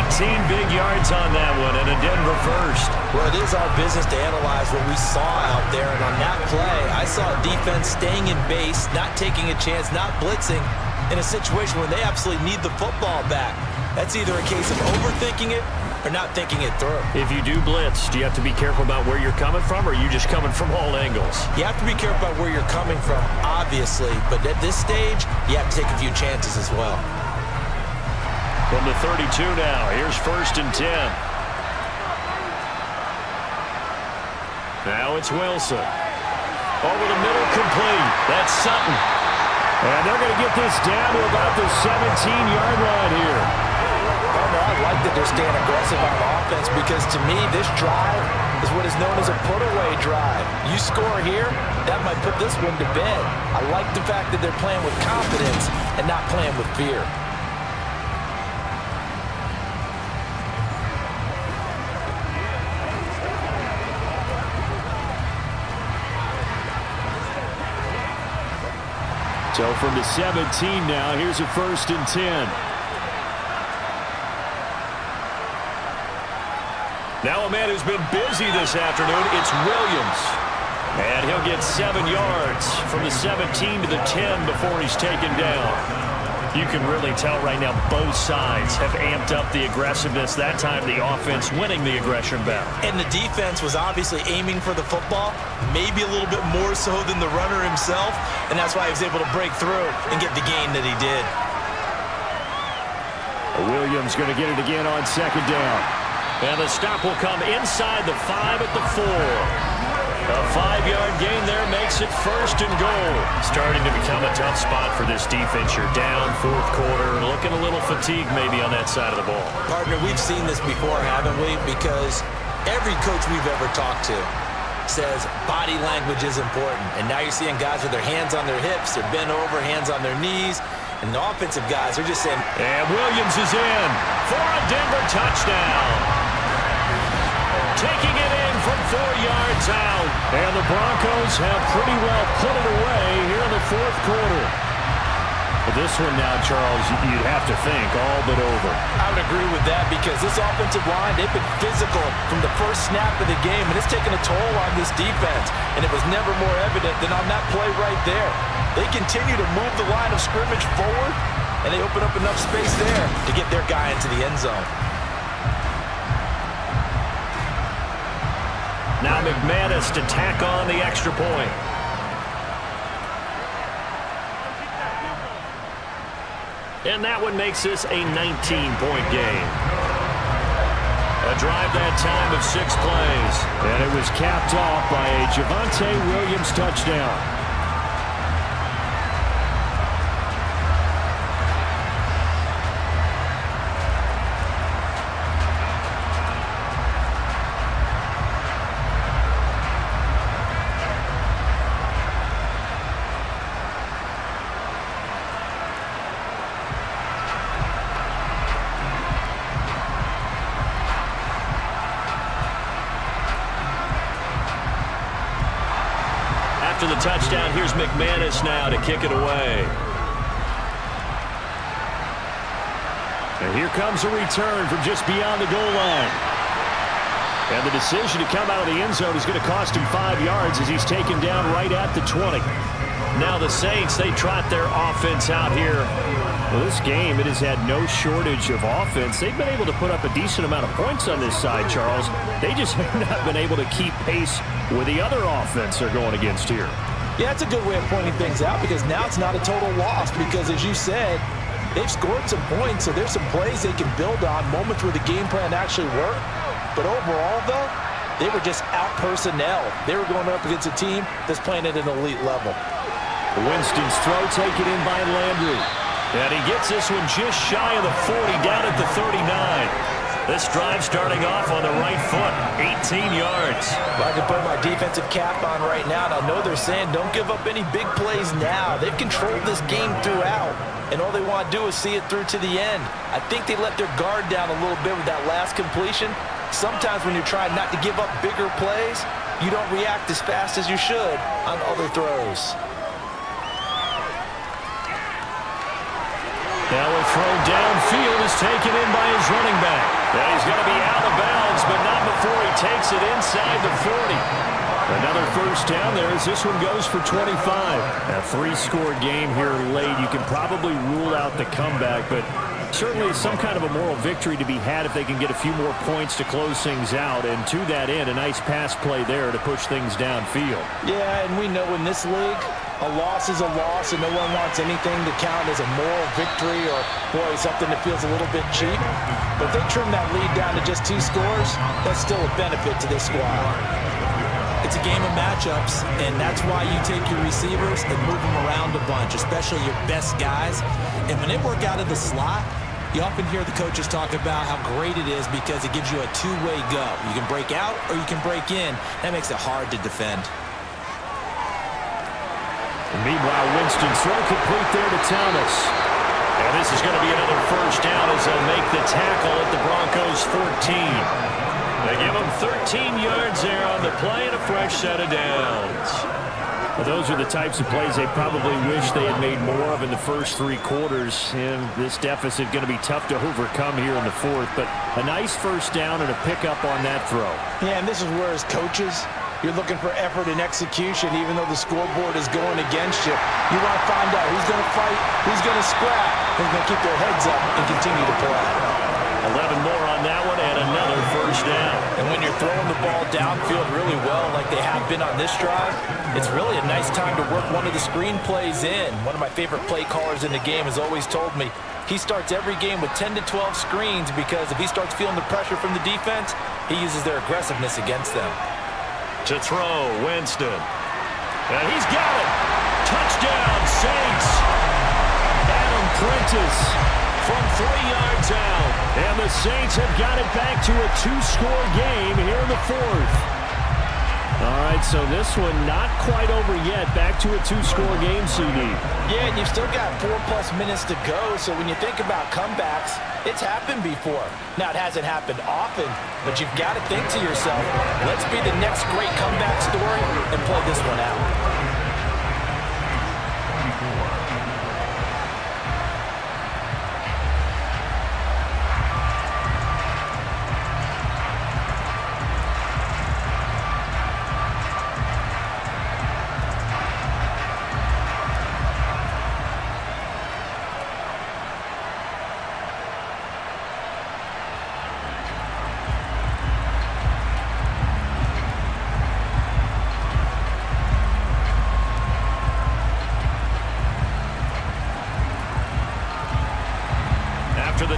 big yards on that one, and a Denver first. Well, it is our business to analyze what we saw out there, and on that play, I saw a defense staying in base, not taking a chance, not blitzing, in a situation where they absolutely need the football back. That's either a case of overthinking it or not thinking it through. If you do blitz, do you have to be careful about where you're coming from, or are you just coming from all angles? You have to be careful about where you're coming from, obviously, but at this stage, you have to take a few chances as well. From the 32 now, here's 1st and 10. Now it's Wilson. Over the middle, complete. That's Sutton. And they're going to get this down to about the 17-yard line here. Partner, I like that they're staying aggressive on offense because to me, this drive is what is known as a put-away drive. You score here, that might put this one to bed. I like the fact that they're playing with confidence and not playing with fear. So from the 17 now, here's a 1st and 10. Now a man who's been busy this afternoon, it's Williams. And he'll get 7 yards from the 17 to the 10 before he's taken down. You can really tell right now both sides have amped up the aggressiveness. That time the offense winning the aggression battle. And the defense was obviously aiming for the football, maybe a little bit more so than the runner himself, and that's why he was able to break through and get the gain that he did. Williams going to get it again on 2nd down. And the stop will come inside the 5 at the 4. A 5-yard gain there makes it 1st and goal. Starting to become a tough spot for this defense. You're down 4th quarter, looking a little fatigued maybe on that side of the ball. Partner, we've seen this before, haven't we? Because every coach we've ever talked to says body language is important. And now you're seeing guys with their hands on their hips, they're bent over, hands on their knees. And the offensive guys are just saying. And Williams is in for a Denver touchdown. Taking it in from 4 yards out. And the Broncos have pretty well put it away here in the 4th quarter. But this one now, Charles, you'd have to think all but over. I would agree with that because this offensive line, they've been physical from the first snap of the game, and it's taken a toll on this defense. And it was never more evident than on that play right there. They continue to move the line of scrimmage forward, and they open up enough space there to get their guy into the end zone. Now McManus to tack on the extra point. And that one makes this a 19-point game. A drive that time of 6 plays. And it was capped off by a Javonte Williams touchdown. After the touchdown, here's McManus now to kick it away. And here comes a return from just beyond the goal line. And the decision to come out of the end zone is going to cost him 5 yards as he's taken down right at the 20. Now the Saints, they trot their offense out here. Well, this game, it has had no shortage of offense. They've been able to put up a decent amount of points on this side, Charles. They just have not been able to keep pace with the other offense they're going against here. Yeah, it's a good way of pointing things out because now it's not a total loss because, as you said, they've scored some points, so there's some plays they can build on, moments where the game plan actually worked. But overall, though, they were just out personnel. They were going up against a team that's playing at an elite level. Winston's throw taken in by Landry. And he gets this one just shy of the 40, down at the 39. This drive starting off on the right foot, 18 yards. Well, I can put my defensive cap on right now, and I know they're saying don't give up any big plays now. They've controlled this game throughout, and all they want to do is see it through to the end. I think they let their guard down a little bit with that last completion. Sometimes when you're trying not to give up bigger plays, you don't react as fast as you should on other throws. Now a throw downfield is taken in by his running back. And he's going to be out of bounds, but not before he takes it inside the 40. Another first down there as this one goes for 25. A 3-score game here late. You can probably rule out the comeback, but certainly some kind of a moral victory to be had if they can get a few more points to close things out. And to that end, a nice pass play there to push things downfield. Yeah, and we know in this league, a loss is a loss, and no one wants anything to count as a moral victory or, boy, something that feels a little bit cheap. But if they trim that lead down to just 2 scores, that's still a benefit to this squad. It's a game of matchups, and that's why you take your receivers and move them around a bunch, especially your best guys. And when they work out of the slot, you often hear the coaches talk about how great it is because it gives you a two-way go. You can break out or you can break in. That makes it hard to defend. Meanwhile, Winston's throw complete there to Thomas. And this is going to be another first down as they'll make the tackle at the Broncos 14. They give them 13 yards there on the play and a fresh set of downs. Well, those are the types of plays they probably wish they had made more of in the first 3 quarters. And this deficit going to be tough to overcome here in the 4th. But a nice first down and a pickup on that throw. Yeah, and this is where as coaches, you're looking for effort and execution, even though the scoreboard is going against you. You want to find out who's going to fight, who's going to scrap, who's going to keep their heads up and continue to play. 11 more on that one and another first down. And when you're throwing the ball downfield really well like they have been on this drive, it's really a nice time to work one of the screen plays in. One of my favorite play callers in the game has always told me he starts every game with 10 to 12 screens because if he starts feeling the pressure from the defense, he uses their aggressiveness against them. To throw, Winston. And he's got it. Touchdown, Saints. Adam Prentice from 3 yards out. And the Saints have got it back to a 2-score game here in the 4th. All right, so this one not quite over yet. Back to a 2-score game, CD. Yeah, and you've still got 4+ minutes to go, so when you think about comebacks, it's happened before. Now, it hasn't happened often, but you've got to think to yourself, let's be the next great comeback story and play this one out.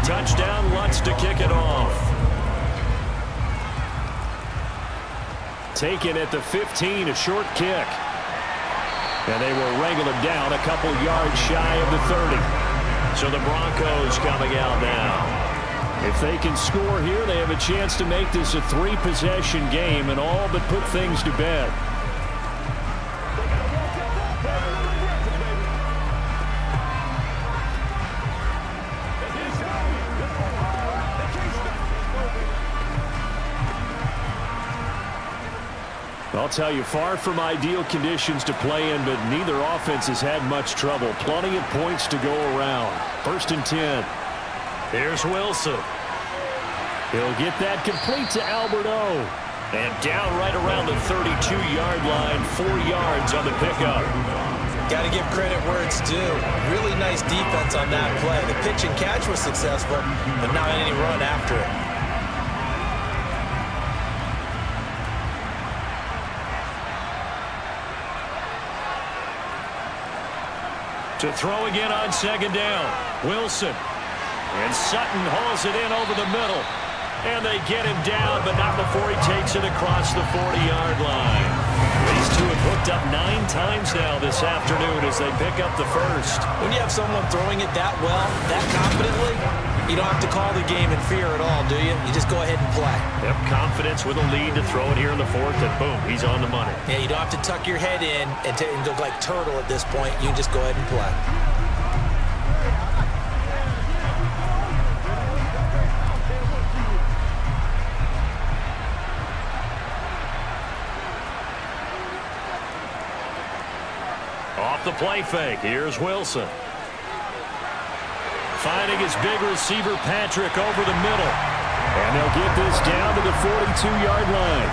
touchdown, Lutz to kick it off. Taken at the 15, a short kick. And they will wrangle him down a couple yards shy of the 30. So the Broncos coming out now. If they can score here, they have a chance to make this a 3-possession game and all but put things to bed. I'll tell you, far from ideal conditions to play in, but neither offense has had much trouble. Plenty of points to go around. 1st and 10. Here's Wilson. He'll get that complete to Alberto. And down right around the 32-yard line, 4 yards on the pickup. Got to give credit where it's due. Really nice defense on that play. The pitch and catch was successful, but not any run after it. To throw again on 2nd down. Wilson. And Sutton hauls it in over the middle. And they get him down, but not before he takes it across the 40-yard line. These two have hooked up 9 times now this afternoon as they pick up the first. When you have someone throwing it that well, that confidently, you don't have to call the game in fear at all, do you? You just go ahead and play. Yep, confidence with a lead to throw it here in the 4th, and boom, he's on the money. Yeah, you don't have to tuck your head in and look like turtle at this point. You can just go ahead and play. Off the play fake, here's Wilson. Finding his big receiver, Patrick, over the middle. And they'll get this down to the 42-yard line.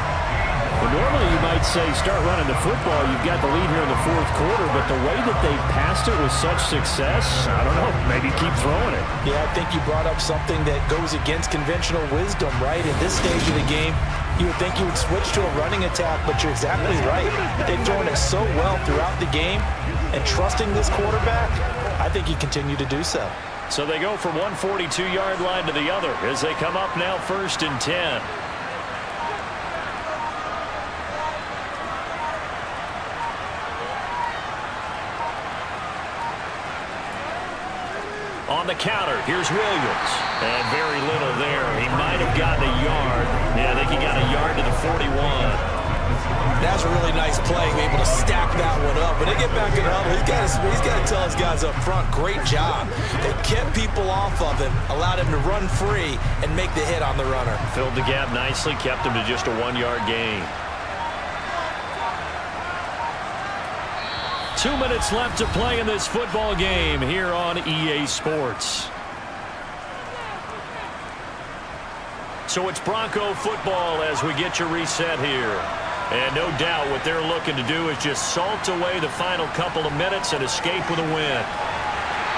Well, normally you might say start running the football. You've got the lead here in the 4th quarter, but the way that they passed it with such success, I don't know, maybe keep throwing it. Yeah, I think you brought up something that goes against conventional wisdom, right? In this stage of the game, you would think you would switch to a running attack, but you're exactly right. They've thrown it so well throughout the game, and trusting this quarterback, I think you continue to do so. So they go from one 42-yard line to the other as they come up now 1st and 10. On the counter, here's Williams. And very little there. He might have gotten a yard. Yeah, I think he got a yard to the 41. That's a really nice play, able to stack that one up. When they get back in the huddle, he's got to tell his guys up front, great job. They kept people off of him, allowed him to run free and make the hit on the runner. Filled the gap nicely, kept him to just a 1-yard gain. 2 minutes left to play in this football game here on EA Sports. So it's Bronco football as we get your reset here. And no doubt what they're looking to do is just salt away the final couple of minutes and escape with a win.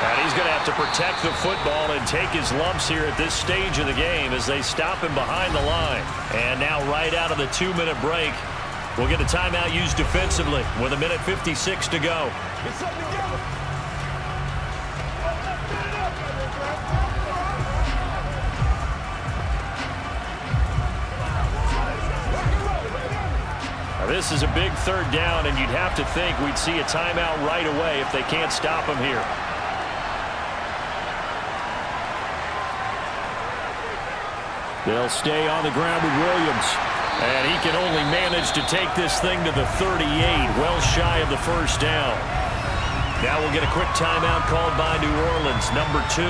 And he's going to have to protect the football and take his lumps here at this stage of the game as they stop him behind the line. And now right out of the 2-minute break, we'll get a timeout used defensively with 1:56 to go. This is a big 3rd down, and you'd have to think we'd see a timeout right away if they can't stop him here. They'll stay on the ground with Williams. And he can only manage to take this thing to the 38, well shy of the 1st down. Now we'll get a quick timeout called by New Orleans, number 2.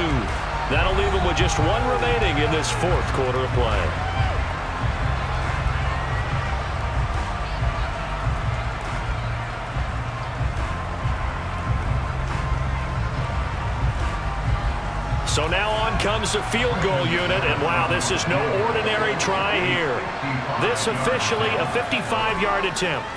That'll leave them with just 1 remaining in this 4th quarter of play. So now on comes the field goal unit, and wow, this is no ordinary try here. This officially a 55-yard attempt.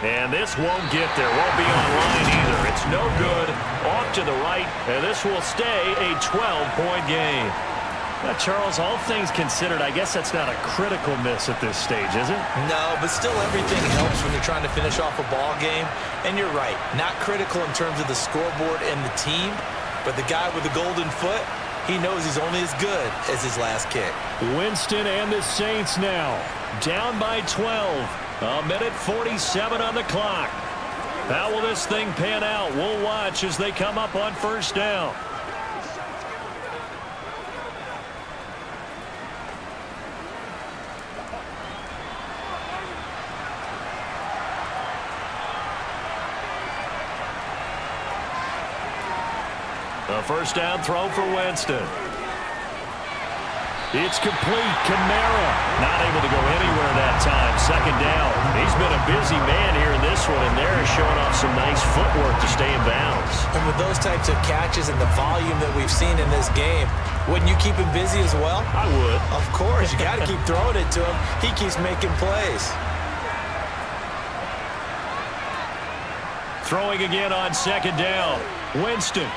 And this won't get there, won't be on line either. It's no good, off to the right, and this will stay a 12-point game. Now, Charles, all things considered, I guess that's not a critical miss at this stage, is it? No, but still everything helps when you're trying to finish off a ball game. And you're right, not critical in terms of the scoreboard and the team, but the guy with the golden foot, He knows he's only as good as his last kick. Winston and the Saints now down by 12. A minute 47 on the clock. How will this thing pan out? We'll watch as they come up on first down. A first down throw for Winston. It's complete. Kamara not able to go anywhere that time. Second down. He's been a busy man here in this one, and they're showing off some nice footwork to stay in bounds. And with those types of catches and the volume that we've seen in this game, wouldn't you keep him busy as well? I would. Of course. You got to keep throwing it to him. He keeps making plays. Throwing again on second down. Winston.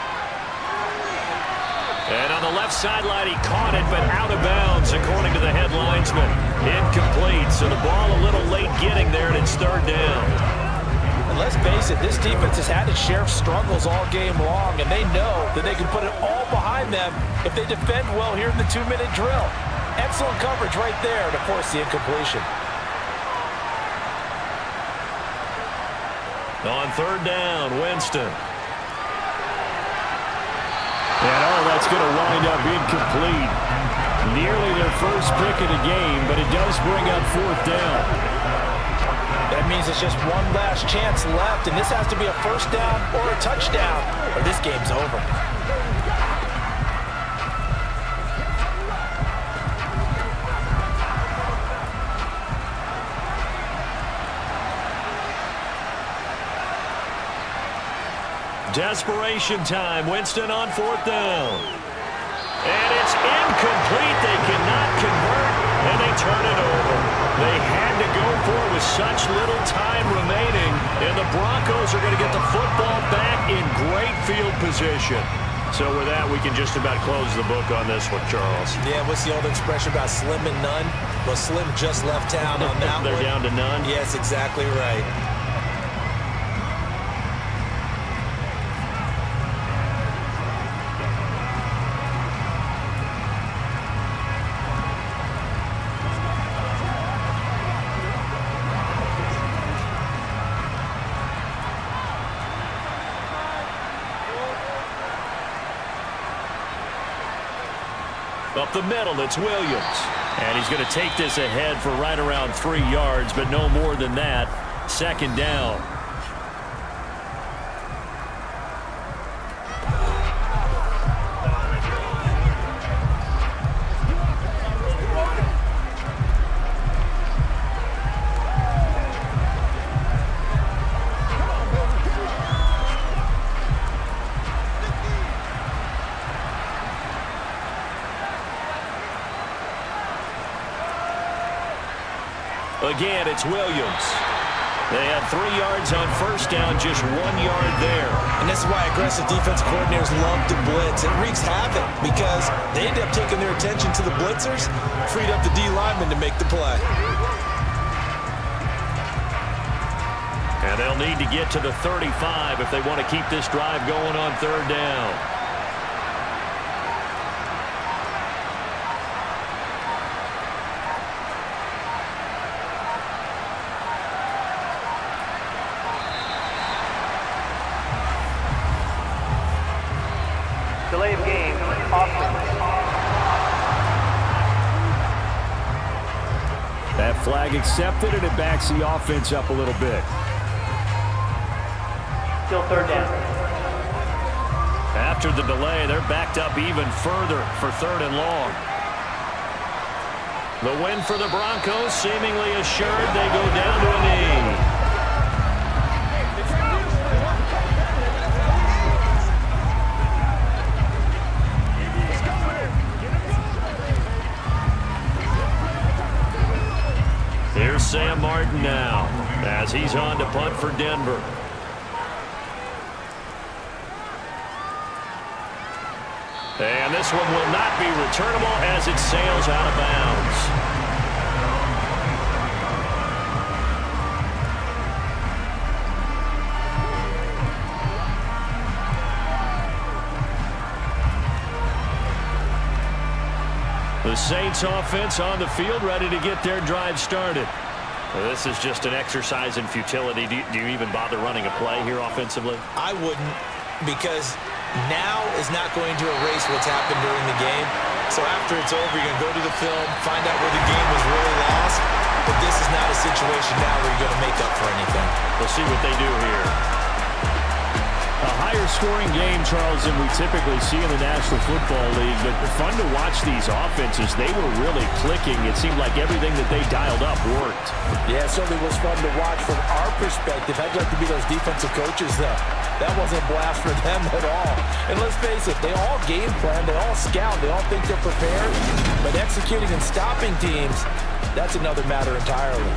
And on the left sideline, he caught it, but out of bounds, according to the head linesman. Incomplete, so the ball a little late getting there, and it's third down. And let's face it, this defense has had its share of struggles all game long, and they know that they can put it all behind them if they defend well here in the 2-minute drill. Excellent coverage right there to force the incompletion. On third down, Winston. And that's going to wind up incomplete. Nearly their first pick of the game, but it does bring up fourth down. That means it's just one last chance left, and this has to be a first down or a touchdown, or this game's over. Desperation time. Winston on fourth down. And it's incomplete. They cannot convert, and they turn it over. They had to go for it with such little time remaining, and the Broncos are going to get the football back in great field position. So with that, we can just about close the book on this one, Charles. Yeah, what's the old expression about slim and none? Well, Slim just left town on that They're one. down to none? Yes, exactly right. Up the middle, it's Williams. And he's going to take this ahead for right around 3 yards, but no more than that. Second down. Again, it's Williams. They had 3 yards on first down, just 1 yard there. And this is why aggressive defense coordinators love to blitz. It wreaks havoc because they end up taking their attention to the blitzers, freed up the D lineman to make the play. And they'll need to get to the 35 if they want to keep this drive going on third down. Delay of game, offense. That flag accepted, and it backs the offense up a little bit. Still third down. After the delay, they're backed up even further for third and long. The win for the Broncos seemingly assured. They go down to a knee. Here's Sam Martin now as he's on to punt for Denver. And this one will not be returnable as it sails out of bounds. The Saints offense on the field, ready to get their drive started. Well, this is just an exercise in futility. Do you even bother running a play here offensively? I wouldn't, because now is not going to erase what's happened during the game. So after it's over, you're going to go to the film, find out where the game was really lost. But this is not a situation now where you're going to make up for anything. We'll see what they do here. A higher scoring game, Charles, than we typically see in the National Football League. But fun to watch these offenses. They were really clicking. It seemed like everything that they dialed up worked. Yeah, it certainly was fun to watch from our perspective. I'd like to be those defensive coaches, though. That wasn't a blast for them at all. And let's face it, they all game plan, they all scout, they all think they're prepared. But executing and stopping teams, that's another matter entirely.